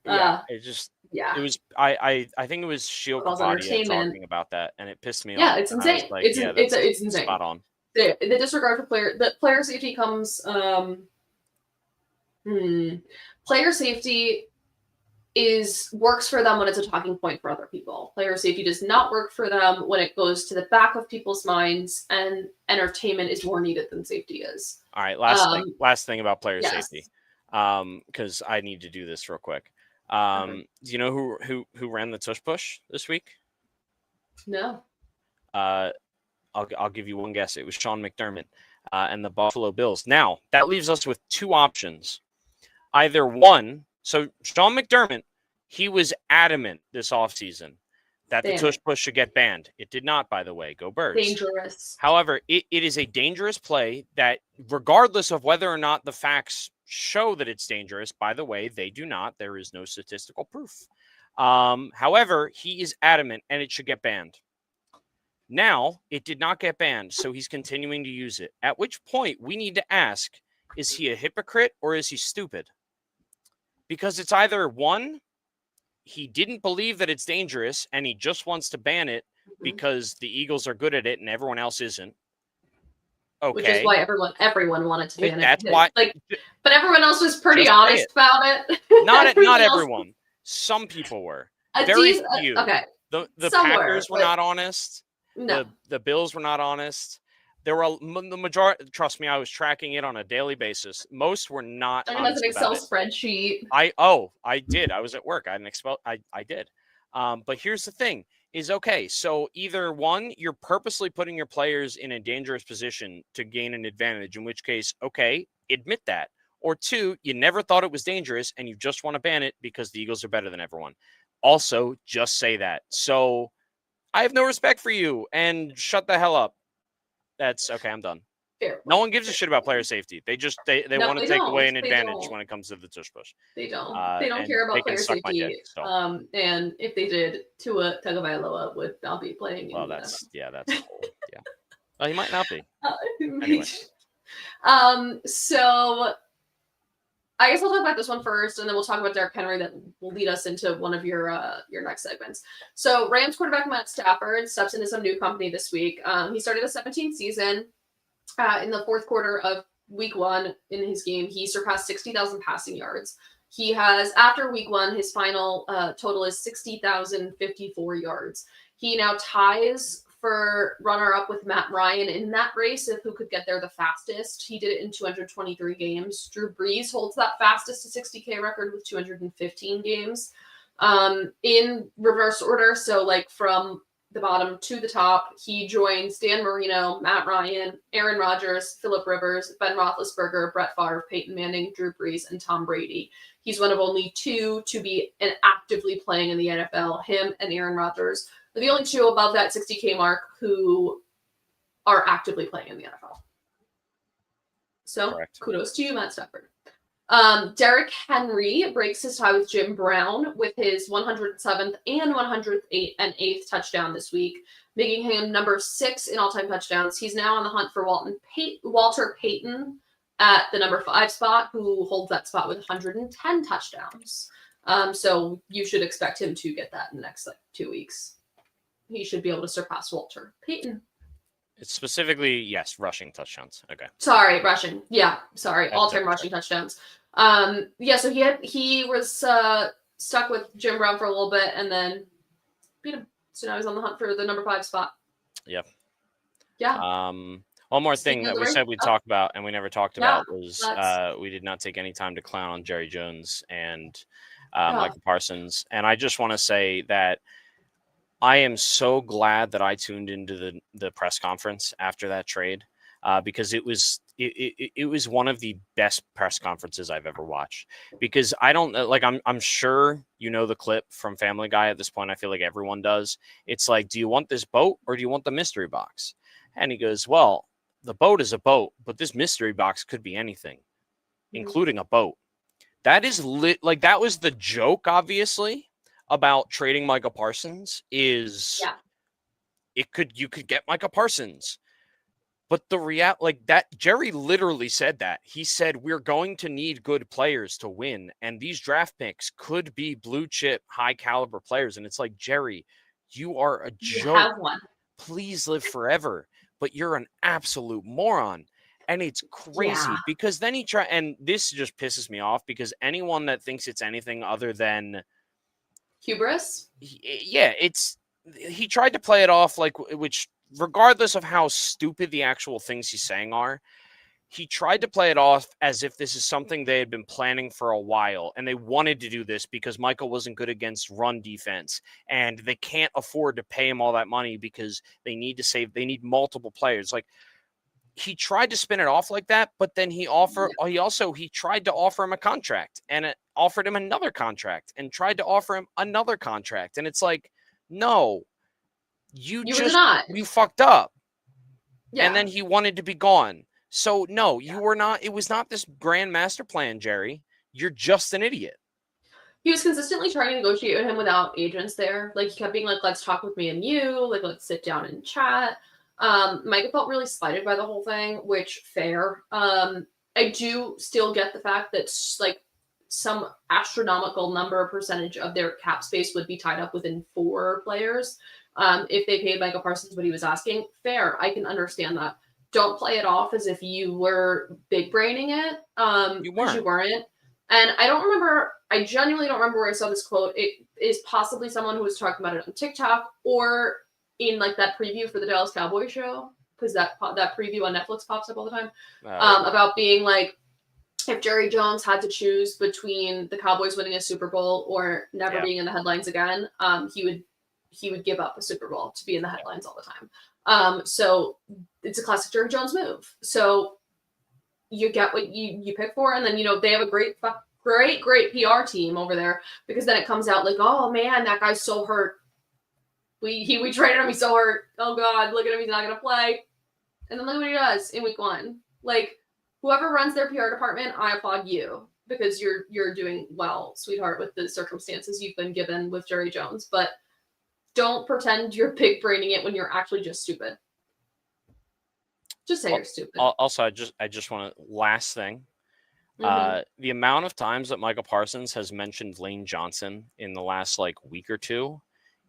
C: Yeah, it was. I think it was Shield Kapadia talking about that, and it pissed me off.
B: Yeah, it's insane.
C: Like,
B: it's insane.
C: Spot on.
B: The disregard for player safety comes. Player safety works for them when it's a talking point for other people. Player safety does not work for them when it goes to the back of people's minds, and entertainment is more needed than safety is.
C: All right, last thing about player safety, because I need to do this real quick. Do you know who ran the tush push this week?
B: No.
C: I'll give you one guess. It was Sean McDermott and the Buffalo Bills. Now that leaves us with 2 options. Either one. So Sean McDermott, he was adamant this offseason that the tush push should get banned. It did not, by the way. Go Birds.
B: Dangerous.
C: However, it is a dangerous play that, regardless of whether or not the facts show that it's dangerous, by the way, they do not. There is no statistical proof. However, he is adamant and it should get banned. Now, it did not get banned, so he's continuing to use it. At which point, we need to ask, is he a hypocrite or is he stupid? Because it's either one, he didn't believe that it's dangerous and he just wants to ban it because the Eagles are good at it and everyone else isn't. Okay.
B: Which is why everyone wanted to ban it.
C: That's why.
B: But everyone else was pretty honest about it.
C: Not everyone. Some people were. Very few.
B: Okay.
C: The Packers were not honest.
B: No.
C: The Bills were not honest. There were the majority. Trust me, I was tracking it on a daily basis. Most were not.
B: It has an Excel spreadsheet.
C: I did. I was at work. I did. But here's the thing is, okay, so either one, you're purposely putting your players in a dangerous position to gain an advantage, in which case, okay, admit that. Or two, you never thought it was dangerous and you just want to ban it because the Eagles are better than everyone. Also, just say that. So I have no respect for you and shut the hell up. That's okay. I'm done.
B: Fair.
C: No one gives a shit about player safety. They just they want to take away an advantage
B: don't.
C: when it comes to the tush push.
B: They don't. They don't care about player safety.
C: Dick, so.
B: And if they did, Tua Tagovailoa would not be playing.
C: Well, that's yeah. Well, he might not be.
B: Anyway. So I guess I'll talk about this one first, and then we'll talk about Derrick Henry. That will lead us into one of your next segments. So Rams quarterback Matt Stafford steps into some new company this week. He started a 17th season. In the fourth quarter of week 1 in his game, he surpassed 60,000 passing yards. He has, after week 1, his final total is 60,054 yards. He now ties for runner-up with Matt Ryan in that race of who could get there the fastest. He did it in 223 games. Drew Brees holds that fastest to 60K record with 215 games. In reverse order, so like from the bottom to the top, he joins Dan Marino, Matt Ryan, Aaron Rodgers, Phillip Rivers, Ben Roethlisberger, Brett Favre, Peyton Manning, Drew Brees, and Tom Brady. He's one of only 2 to be actively playing in the NFL. Him and Aaron Rodgers are the only 2 above that 60K mark who are actively playing in the NFL. So Correct. Kudos to you, Matt Stafford. Derrick Henry breaks his tie with Jim Brown with his 107th and 108th touchdown this week, making him number 6 in all-time touchdowns. He's now on the hunt for Walter Payton at the number 5 spot, who holds that spot with 110 touchdowns. So you should expect him to get that in the next 2 weeks. He should be able to surpass Walter Payton.
C: It's specifically, yes, rushing touchdowns. Okay.
B: Sorry, rushing. Yeah, sorry, all-time rushing touchdowns. So he was stuck with Jim Brown for a little bit and then beat him. So now he's on the hunt for the number 5 spot.
C: Yep.
B: Yeah.
C: One more thing that we said we'd talk about and we never talked about was we did not take any time to clown on Jerry Jones and Michael Parsons. And I just want to say that I am so glad that I tuned into the press conference after that trade because it was one of the best press conferences I've ever watched. Because I don't like I'm sure you know the clip from Family Guy at this point. I feel like everyone does. It's like, do you want this boat or do you want the mystery box? And he goes, well, the boat is a boat, but this mystery box could be anything, including a boat. That is that was the joke, obviously, about trading Micah Parsons is you could get Micah Parsons. But the that Jerry literally said that. He said, we're going to need good players to win. And these draft picks could be blue chip, high caliber players. And it's like, Jerry, you are a joke.
B: You have one.
C: Please live forever. But you're an absolute moron. And it's crazy because then and this just pisses me off because anyone that thinks it's anything other than
B: hubris.
C: He tried to play it off which regardless of how stupid the actual things he's saying are, he tried to play it off as if this is something they had been planning for a while and they wanted to do this because Michael wasn't good against run defense and they can't afford to pay him all that money because they need multiple players. Like, he tried to spin it off like that, but then he tried to offer him a contract and it offered him another contract and tried to offer him another contract. And it's like, no, you fucked up. Yeah. And then he wanted to be gone. So no, you were not, it was not this grand master plan, Jerry. You're just an idiot.
B: He was consistently trying to negotiate with him without agents there. Like, he kept being like, let's talk with me and you, like, let's sit down and chat. Micah felt really slighted by the whole thing, which fair. I do still get the fact that like some astronomical percentage of their cap space would be tied up within 4 players. If they paid Micah Parsons what he was asking, fair. I can understand that. Don't play it off as if you were big braining it. You weren't. And I genuinely don't remember where I saw this quote. It is possibly someone who was talking about it on TikTok or in like that preview for the Dallas Cowboys show, because that preview on Netflix pops up all the time, about being like, if Jerry Jones had to choose between the Cowboys winning a Super Bowl or never being in the headlines again, he would give up a Super Bowl to be in the headlines all the time. So it's a classic Jerry Jones move. So you get what you pick for, and then they have a great PR team over there, because then it comes out like, oh man, that guy's so hurt. We traded him, he's so hurt. Oh god, look at him, he's not gonna play. And then look what he does in week 1. Like, whoever runs their PR department, I applaud you, because you're doing well, sweetheart, with the circumstances you've been given with Jerry Jones. But don't pretend you're big braining it when you're actually just stupid. Just say you're stupid.
C: Also, I just want to, last thing. The amount of times that Michael Parsons has mentioned Lane Johnson in the last week or two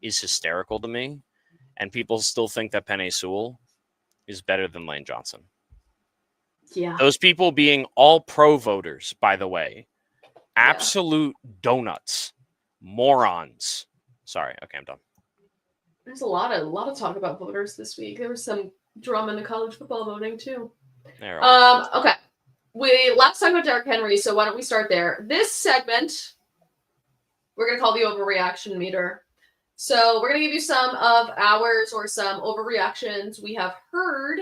C: is hysterical to me, and people still think that Penei Sewell is better than Lane Johnson.
B: Yeah.
C: Those people being all pro voters, by the way. Absolute donuts. Morons. Sorry. Okay, I'm done.
B: There's a lot of talk about voters this week. There was some drama in the college football voting too. Okay. We last talked about Derrick Henry, so why don't we start there? This segment we're gonna call the overreaction meter. So we're gonna give you some of ours, or some overreactions we have heard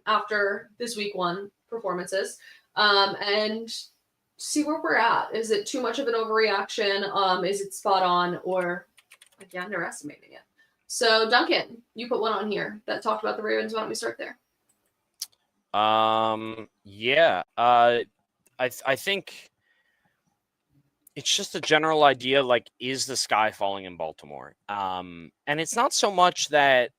B: after this week 1 performances, and see where we're at. Is it too much of an overreaction? Is it spot on, or are you underestimating it? So Duncan, you put one on here that talked about the Ravens. Why don't we start there?
C: I think it's just a general idea, is the sky falling in Baltimore? And it's not so much that,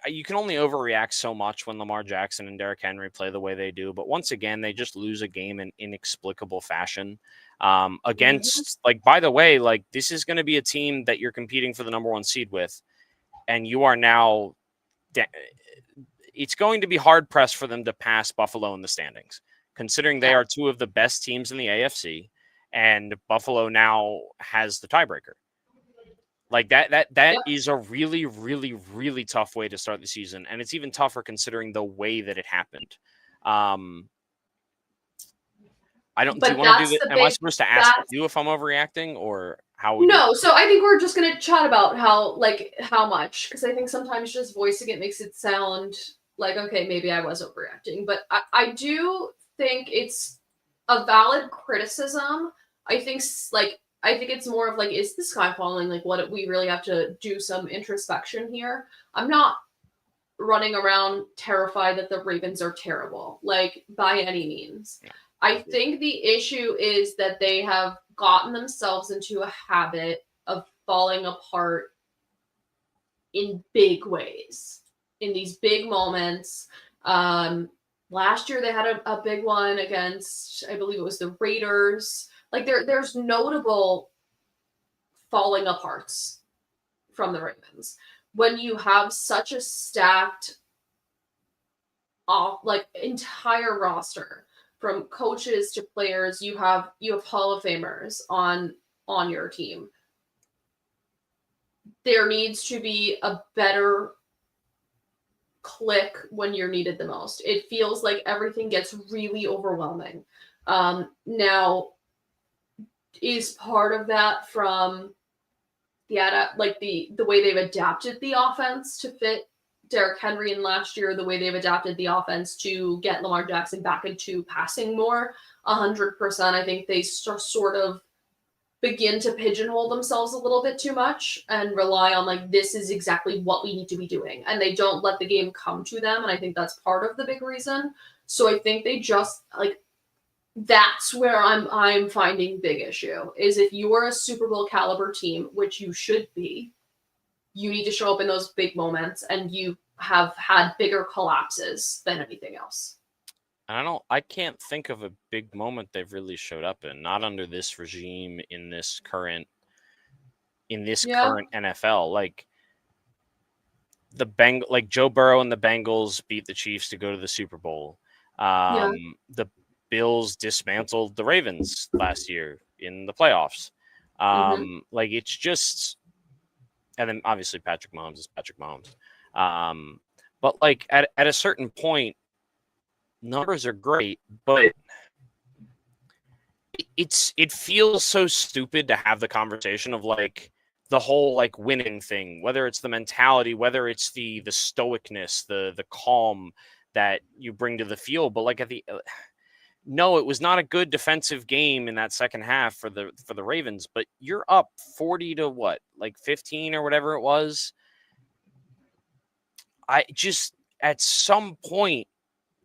C: you can only overreact so much when Lamar Jackson and Derrick Henry play the way they do. But once again, they just lose a game in inexplicable fashion. Against, by the way, this is going to be a team that you're competing for the number 1 seed with. And you are now, it's going to be hard pressed for them to pass Buffalo in the standings, considering they are 2 of the best teams in the AFC, and Buffalo now has the tiebreaker. That is a really, really, really tough way to start the season, and it's even tougher considering the way that it happened. Do you want to do this? Am I supposed to ask you if I'm overreacting, or how?
B: No, so I think we're just gonna chat about how much, because I think sometimes just voicing it makes it sound like, okay, maybe I was overreacting, but I do think it's a valid criticism. I think it's more of is the sky falling? What we really have to do some introspection here. I'm not running around terrified that the Ravens are terrible, by any means. Yeah. I think the issue is that they have gotten themselves into a habit of falling apart in big ways, in these big moments. Last year they had a big one against, I believe it was the Raiders. There's notable falling aparts from the Ravens when you have such a stacked entire roster. From coaches to players, you have Hall of Famers on your team. There needs to be a better click when you're needed the most. It feels like everything gets really overwhelming. Now, is part of that from the way they've adapted the offense to fit Derrick Henry in last year, the way they've adapted the offense to get Lamar Jackson back into passing more? 100%. I think they sort of begin to pigeonhole themselves a little bit too much and rely on this is exactly what we need to be doing, and they don't let the game come to them, and I think that's part of the big reason. So I think they just that's where I'm finding big issue, is if you are a Super Bowl caliber team, which you should be, you need to show up in those big moments, and you have had bigger collapses than anything else.
C: I can't think of a big moment they've really showed up in, not under this regime, in this current NFL. Joe Burrow and the Bengals beat the Chiefs to go to the Super Bowl. The Bills dismantled the Ravens last year in the playoffs. It's just, and then obviously Patrick Mahomes is Patrick Mahomes. But at a certain point, numbers are great, but it feels so stupid to have the conversation of like the whole like winning thing, whether it's the mentality, whether it's the stoicness, the calm that you bring to the field. But like no, it was not a good defensive game in that second half for the Ravens, but you're up 40 to what, like 15 or whatever it was. I just, at some point,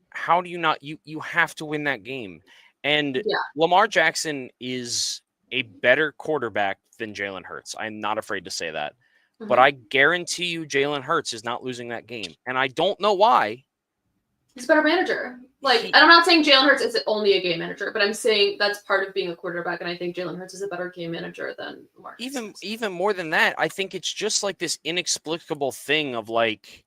C: how do you not, you have to win that game. And Lamar Jackson is a better quarterback than Jalen Hurts. I'm not afraid to say that. But I guarantee you Jalen Hurts is not losing that game. And I don't know why.
B: He's a better manager. Like, and I'm not saying Jalen Hurts is only a game manager, but I'm saying that's part of being a quarterback. And I think Jalen Hurts is a better game manager than Lamar.
C: Even more than that, I think it's just like this inexplicable thing of like,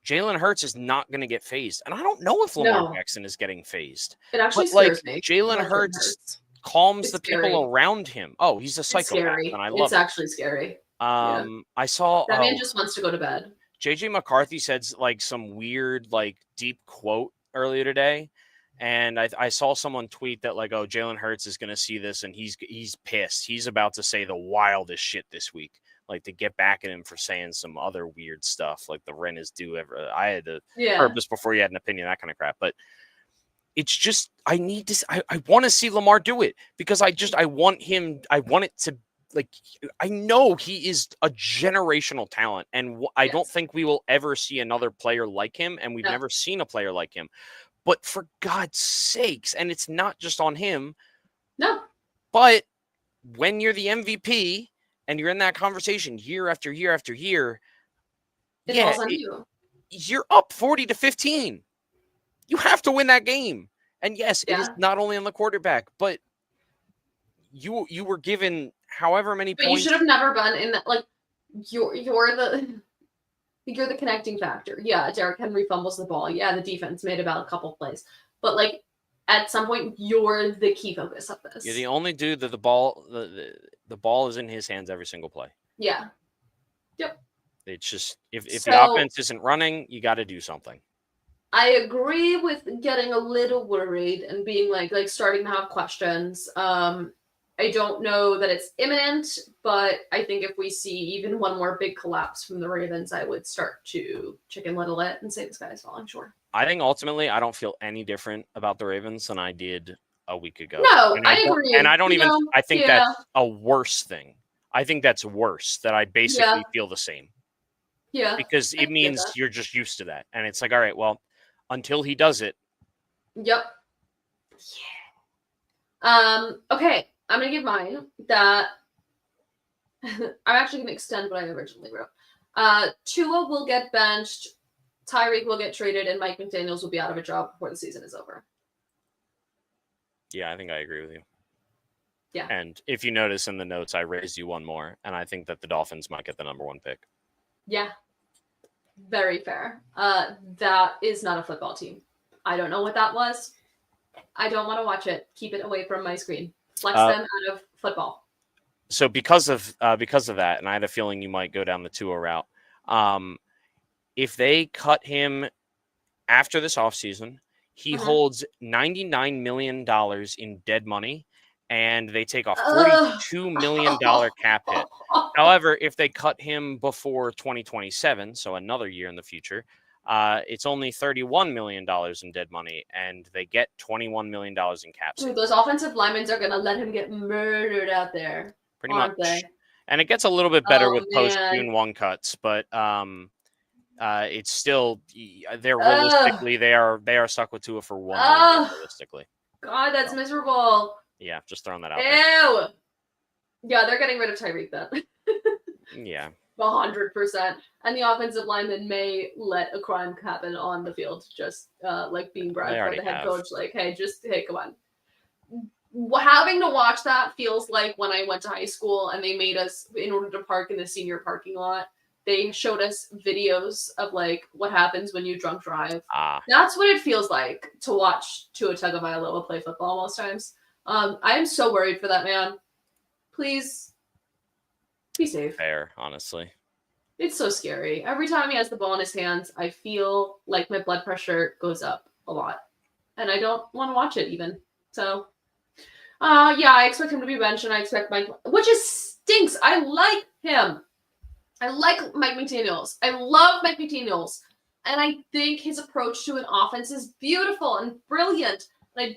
C: Jalen Hurts is not going to get phased. And I don't know if Lamar Jackson is getting phased.
B: It actually scares me.
C: Jalen Hurts calms the people around him. Oh, he's a psychopath, and I love it.
B: It's actually scary.
C: I saw
B: that man just wants to go to bed.
C: JJ McCarthy said like some weird, like deep quote earlier today. And I saw someone tweet that like, oh, Jalen Hurts is going to see this and he's pissed. He's about to say the wildest shit this week. Like to get back at him for saying some other weird stuff, like the rent is due. I had to purpose before you had an opinion, that kind of crap. But it's just, I want to see Lamar do it because I want it to, like, I know he is a generational talent, and I don't think we will ever see another player like him, and we've never seen a player like him. But for God's sakes, and it's not just on him.
B: No.
C: But when you're the MVP and you're in that conversation year after year after year,
B: it falls on you.
C: You're up 40 to 15. You have to win that game. And yes, it is not only on the quarterback, but you were given however many points.
B: But you should have never been in that. Like, you're the connecting factor. Yeah, Derrick Henry fumbles the ball. Yeah, the defense made about a couple plays. But like, at some point, you're the key focus of this.
C: You're the only dude that the ball is in his hands every single play.
B: Yeah. Yep.
C: It's just if the offense isn't running, you got to do something.
B: I agree with getting a little worried and being like starting to have questions. I don't know that it's imminent, but I think if we see even one more big collapse from the Ravens, I would start to chicken little it and say the sky is falling short.
C: I think ultimately I don't feel any different about the Ravens than I did a week ago.
B: No, I agree.
C: And I don't even, I think that's a worse thing. I think that's worse that I basically feel the same.
B: Yeah.
C: Because it means you're just used to that. And it's like, all right, well, until he does it.
B: Yep. Yeah. Okay. I'm going to give mine that I'm actually going to extend what I originally wrote. Tua will get benched, Tyreek will get traded, and Mike McDaniels will be out of a job before the season is over.
C: Yeah, I think I agree with you.
B: Yeah.
C: And if you notice in the notes, I raised you one more, and I think that the Dolphins might get the number 1 pick.
B: Yeah. Very fair. That is not a football team. I don't know what that was. I don't want to watch it. Keep it away from my screen. Flex them out of football.
C: So because of that, and I had a feeling you might go down the Tua route. If they cut him after this offseason, he holds $99 million in dead money, and they take a $42 million cap hit. However, if they cut him before 2027, so another year in the future, it's only $31 million in dead money, and they get $21 million in cap.
B: Dude, those offensive linemen are going to let him get murdered out there.
C: Pretty much. They? And it gets a little bit better with post-June 1 cuts, but it's still they're realistically they are stuck with Tua for 1 year, realistically.
B: God, that's miserable.
C: Yeah, just throwing that out there.
B: Ew. Yeah, they're getting rid of Tyreek then.
C: Yeah.
B: 100%. And the offensive lineman may let a crime happen on the field, just like being bribed by the head coach. Like, hey, come on. Having to watch that feels like when I went to high school and they made us, in order to park in the senior parking lot, they showed us videos of like what happens when you drunk drive. That's what it feels like to watch Tua Tagovailoa play football most times. I am so worried for that man. Please be safe.
C: Fair, honestly.
B: It's so scary. Every time he has the ball in his hands, I feel like my blood pressure goes up a lot. And I don't want to watch it even. So, Yeah, I expect him to be benched, and I expect Mike, which is stinks. I like him. I like Mike McDaniels. I love Mike McDaniels. And I think his approach to an offense is beautiful and brilliant. And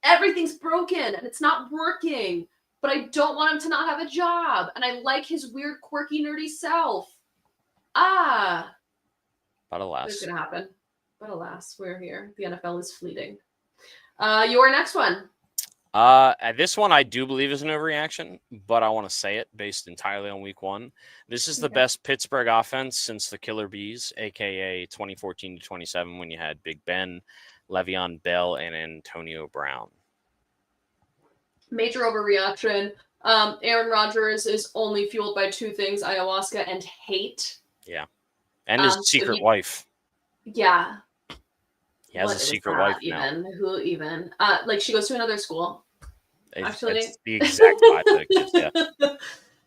B: everything's broken and it's not working. But I don't want him to not have a job. And I like his weird, quirky, nerdy self. But
C: alas.
B: It's going to happen. But alas, we're here. The NFL is fleeting. Your next one.
C: This one I do believe is an overreaction, but I want to say it based entirely on week 1. This is the best Pittsburgh offense since the Killer Bees, aka 2014 to 27, when you had Big Ben, Le'Veon Bell, and Antonio Brown.
B: Major overreaction. Aaron Rodgers is only fueled by 2 things: ayahuasca and hate.
C: Yeah, and his secret wife.
B: Yeah.
C: He has a secret wife
B: now. Who even? She goes to another school. Actually,
C: it's the exact vibe. Yeah.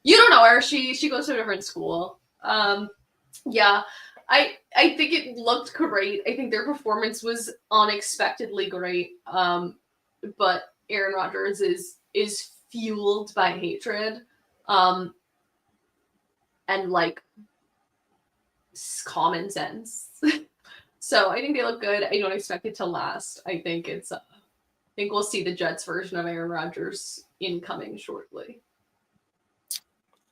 B: You don't know her. She goes to a different school. Yeah. I think it looked great. I think their performance was unexpectedly great. But Aaron Rodgers is fueled by hatred. And common sense. So I think they look good. I don't expect it to last. I think we'll see the Jets version of Aaron Rodgers incoming shortly.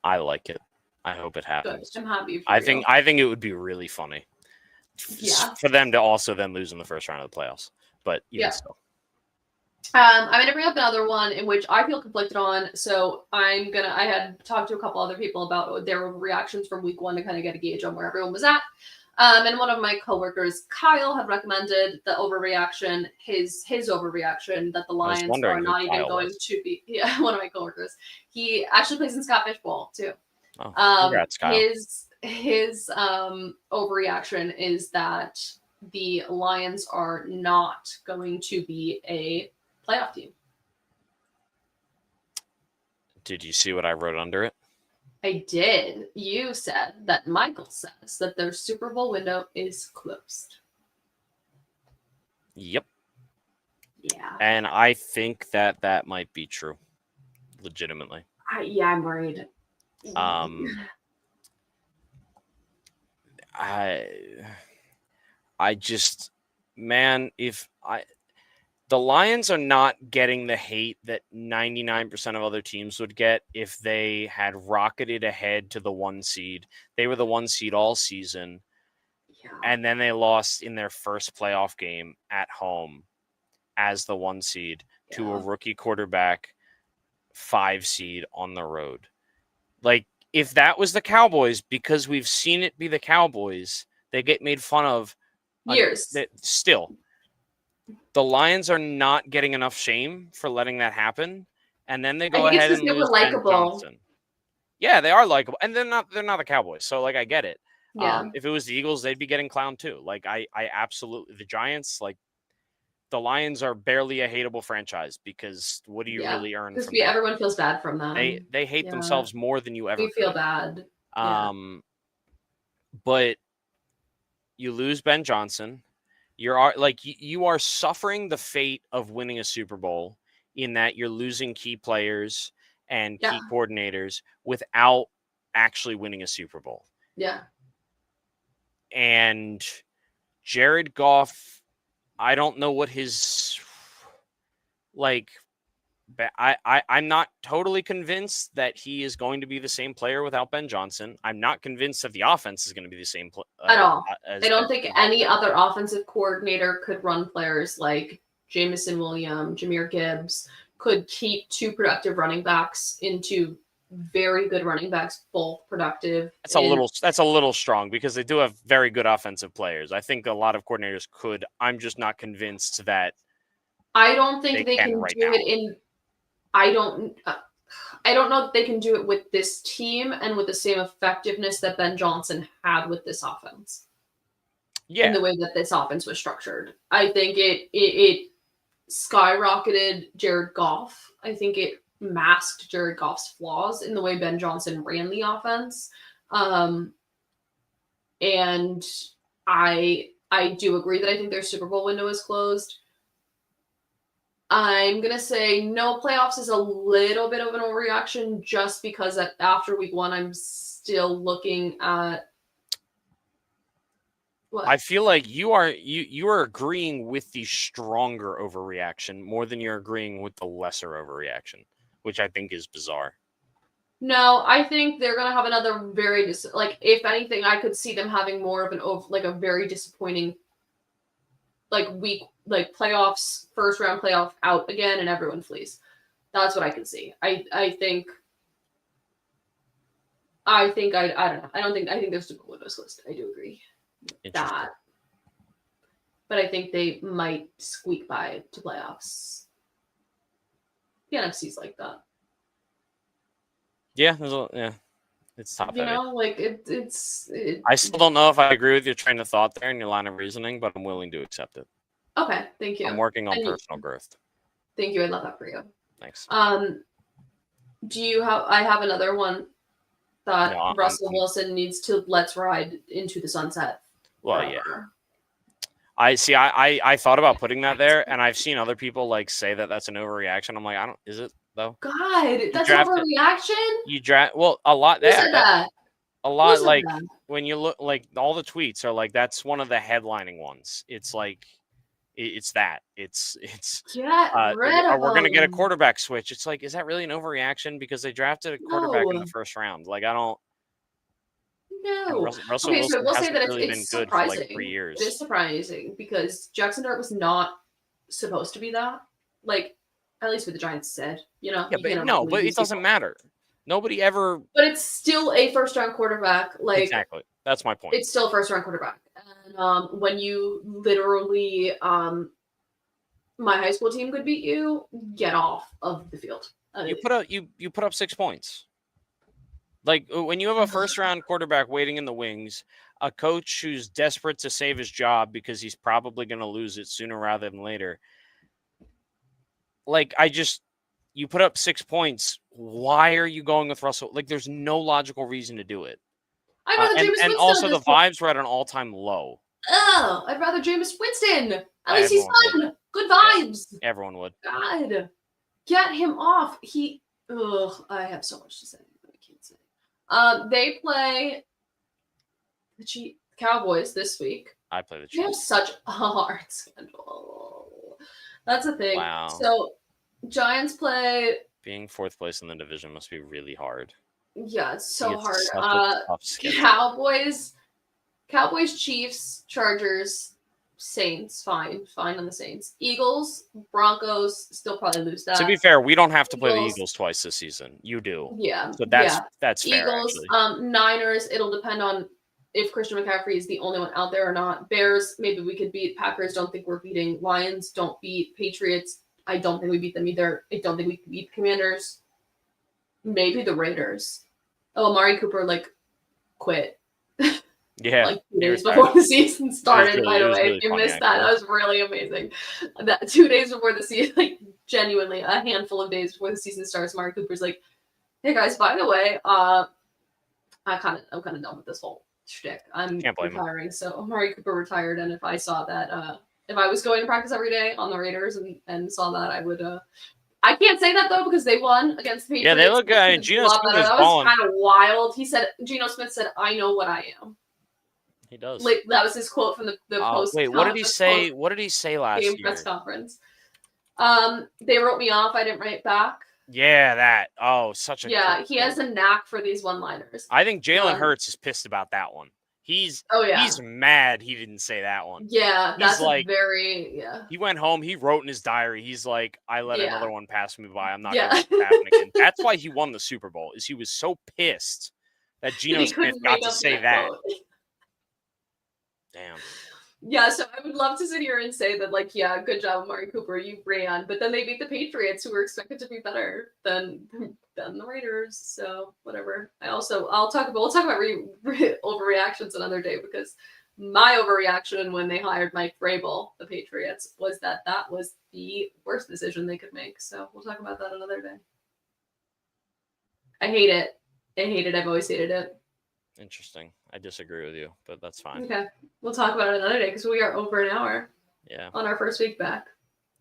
C: I like it. I hope it happens.
B: Good. I'm happy for
C: you. I think it would be really funny.
B: Yeah.
C: For them to also then lose in the first round of the playoffs. But even still.
B: I'm gonna bring up another one in which I feel conflicted on. So I had talked to a couple other people about their reactions from week 1 to kind of get a gauge on where everyone was at. And one of my coworkers, Kyle, had recommended the overreaction, his overreaction that the Lions are not even going to be. Yeah, one of my coworkers. He actually plays in Scott Fishbowl too.
C: Oh, congrats, Kyle.
B: His overreaction is that the Lions are not going to be a playoff team.
C: Did you see what I wrote under it?
B: I did. You said that Michael says that their Super Bowl window is closed.
C: Yep.
B: Yeah.
C: And I think that might be true. Legitimately.
B: I'm worried.
C: I just, man, the Lions are not getting the hate that 99% of other teams would get if they had rocketed ahead to the 1 seed. They were the 1 seed all season.
B: Yeah.
C: And then they lost in their first playoff game at home as the 1 seed to a rookie quarterback 5 seed on the road. If that was the Cowboys, because we've seen it be the Cowboys, they get made fun of
B: years.
C: Still. The Lions are not getting enough shame for letting that happen, and then they go ahead and lose Ben Johnson. Yeah, they are likable, and they're not the Cowboys, so I get it.
B: Yeah.
C: If it was the Eagles, they'd be getting clowned too. I absolutely, the Giants, the Lions are barely a hateable franchise because what do you really earn from that?
B: Everyone feels bad from them.
C: They hate themselves more than you ever.
B: We feel bad.
C: But you lose Ben Johnson. You are suffering the fate of winning a Super Bowl in that you're losing key players and key coordinators without actually winning a Super Bowl.
B: Yeah.
C: And Jared Goff, I don't know what his I'm not totally convinced that he is going to be the same player without Ben Johnson. I'm not convinced that the offense is going to be the same
B: at all. I don't think any other offensive coordinator could run players like Jameson Williams, Jahmyr Gibbs, could keep 2 productive running backs into very good running backs, both productive.
C: That's a little strong because they do have very good offensive players. I think a lot of coordinators could. I'm just not convinced that.
B: I don't think they can do it in. I don't know that they can do it with this team and with the same effectiveness that Ben Johnson had with this offense.
C: Yeah.
B: In the way that this offense was structured. I think it skyrocketed Jared Goff. I think it masked Jared Goff's flaws in the way Ben Johnson ran the offense. And I do agree that I think their Super Bowl window is closed. I'm going to say no playoffs is a little bit of an overreaction just because after week 1, I'm still looking at what?
C: I feel like you are agreeing with the stronger overreaction more than you're agreeing with the lesser overreaction, which I think is bizarre.
B: No, I think they're going to have another if anything, I could see them having more of a very disappointing week, playoffs, first round playoff out again and everyone flees. That's what I can see. I think I don't know. I think they're super low list. I do agree with that. But I think they might squeak by to playoffs. The NFC's like that.
C: Yeah, it's top heavy.
B: I
C: still don't know if I agree with your train of thought there and your line of reasoning, but I'm willing to accept it.
B: Okay, thank you.
C: I'm working on personal growth.
B: Thank you. I love that for you.
C: Thanks.
B: Do you have? I have another one that Russell Wilson needs to let's ride into the sunset.
C: Well, forever. Yeah. I thought about putting that there, and I've seen other people say that that's an overreaction. I'm like, is it though?
B: God, that's an overreaction.
C: You draft a lot.
B: Who said that?
C: A lot when you look all the tweets are that's one of the headlining ones. It's it's that. It's we're gonna get a quarterback switch. It's is that really an overreaction because they drafted a quarterback in the first round? I don't.
B: No.
C: Russell Wilson
B: so we'll say that
C: really
B: it's
C: been
B: surprising.
C: Good for 3 years.
B: It is surprising because Jackson Dart was not supposed to be that. At least what the Giants said,
C: Yeah, but it doesn't matter. Nobody ever.
B: But it's still a first-round quarterback.
C: Exactly. That's my point.
B: It's still a first-round quarterback, and when you literally, my high school team could beat you, get off of the field.
C: You put up 6 points. When you have a first-round quarterback waiting in the wings, a coach who's desperate to save his job because he's probably going to lose it sooner rather than later. You put up 6 points. Why are you going with Russell? There's no logical reason to do it.
B: I'd rather Jameis Winston.
C: And also the vibes were at an all-time low.
B: Oh, I'd rather Jameis Winston. At least he's fun. Good vibes.
C: Yeah, everyone would.
B: God. Get him off. I have so much to say. I can't say. They play the Cowboys this week.
C: I play the Chiefs.
B: They have such a hard schedule. That's the thing.
C: Wow.
B: So Giants play.
C: Being 4th place in the division must be really hard.
B: Yeah, it's so hard. Cowboys, Chiefs, Chargers, Saints, fine on the Saints. Eagles, Broncos, still probably lose that.
C: To be fair, we don't have to play the Eagles twice this season. You do.
B: Yeah.
C: So that's fair.
B: Eagles,
C: actually.
B: Niners, it'll depend on if Christian McCaffrey is the only one out there or not. Bears, maybe we could beat. Packers, don't think we're beating. Lions, don't beat. Patriots, I don't think we beat them either. I don't think we can beat Commanders. Maybe the Raiders. Oh, Amari Cooper, quit.
C: Yeah.
B: 2 days before the season started, by the way. If you missed that, that was really amazing. That 2 days before the season, genuinely, a handful of days before the season starts, Amari Cooper's like, hey guys, by the way, I'm kind of done with this whole shtick. I'm retiring. So Amari Cooper retired, and if I saw that, if I was going to practice every day on the Raiders and saw that, I would. I can't say that though because they won against the Patriots.
C: Yeah, they look good. Geno Smith is balling.
B: That was kind of wild. Geno Smith said, "I know what I am."
C: He does.
B: That was his quote from the post.
C: Wait, what did he say? What did he say last year?
B: Press conference. They wrote me off. I didn't write back.
C: Yeah, that. Oh, such a.
B: Yeah, he has a knack for these one-liners.
C: I think Jalen Hurts is pissed about that one. He's mad he didn't say that one.
B: Yeah, that's
C: He went home, he wrote in his diary, he's like, I let another one pass me by. I'm not going to let it happen again. That's why he won the Super Bowl, is he was so pissed that Geno Smith got to say that. Damn. Yeah, so I would love to sit here and say that, good job, Amari Cooper, you ran. But then they beat the Patriots, who were expected to be better than the Raiders. So whatever. We'll talk about overreactions another day because my overreaction when they hired Mike Vrabel, the Patriots, was that was the worst decision they could make. So we'll talk about that another day. I hate it. I've always hated it. Interesting. I disagree with you, but that's fine.
B: Okay. We'll talk about it another day because we are over an hour.
C: Yeah.
B: On our first week back.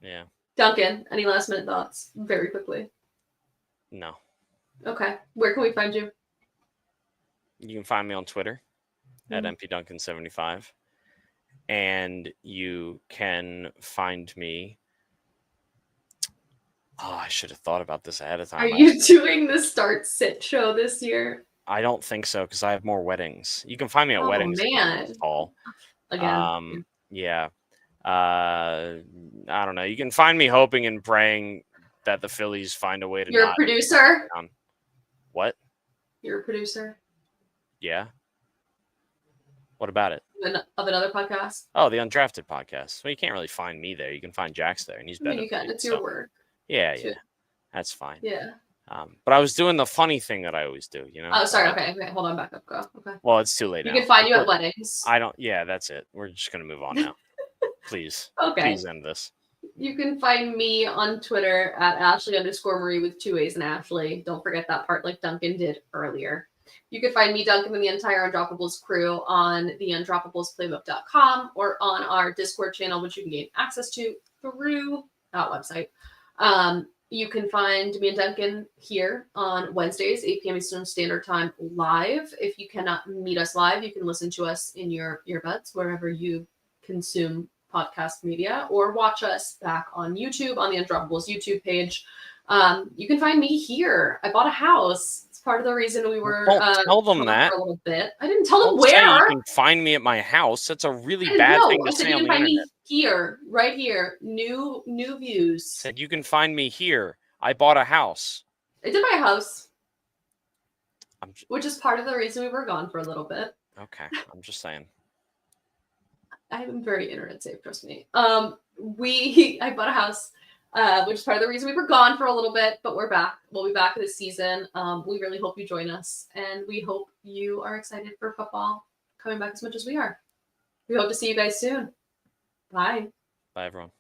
C: Yeah.
B: Duncan, any last minute thoughts? Very quickly.
C: No.
B: Okay. Where can we find you?
C: You can find me on Twitter at mpduncan75. And you can find me. Oh, I should have thought about this ahead of time.
B: Are you doing the Start Sit show this year?
C: I don't think so, because I have more weddings. You can find me at weddings.
B: Oh, man.
C: Again. Yeah. I don't know. You can find me hoping and praying that the Phillies find a way to.
B: You're a producer?
C: What?
B: You're a producer?
C: Yeah. What about it?
B: Of another podcast?
C: Oh, the Undrafted podcast. Well, you can't really find me there. You can find Jax there, and he's better.
B: You can. It's your work.
C: Yeah. That's fine.
B: Yeah.
C: But I was doing the funny thing that I always do, you know?
B: Oh, sorry. Okay. Hold on. Back up. Go. Okay.
C: Well, it's too late now.
B: You can find you at weddings.
C: Yeah, that's it. We're just going to move on now. Please.
B: Okay.
C: Please end this.
B: You can find me on Twitter at Ashley_Marie with 2 A's and Ashley. Don't forget that part like Duncan did earlier. You can find me, Duncan, and the entire Undroppables crew on the Undroppablesplaybook.com or on our Discord channel, which you can gain access to through that website. You can find me and Duncan here on Wednesdays, 8 p.m. Eastern Standard Time live. If you cannot meet us live, you can listen to us in your earbuds wherever you consume podcast media, or watch us back on YouTube on the Undroppables YouTube page. You can find me here. I bought a house. It's part of the reason we were.
C: Don't tell them that.
B: For a little bit. I didn't tell them where.
C: You can find me at my house. That's a really bad thing to say on the internet. You can find me
B: here, right here. New views.
C: Said you can find me here. I bought a house.
B: I did buy a house, which is part of the reason we were gone for a little bit.
C: Okay, I'm just saying.
B: I'm very internet safe, trust me. I bought a house, which is part of the reason we were gone for a little bit, but we're back. We'll be back this season. We really hope you join us, and we hope you are excited for football coming back as much as we are. We hope to see you guys soon. Bye.
C: Bye, everyone.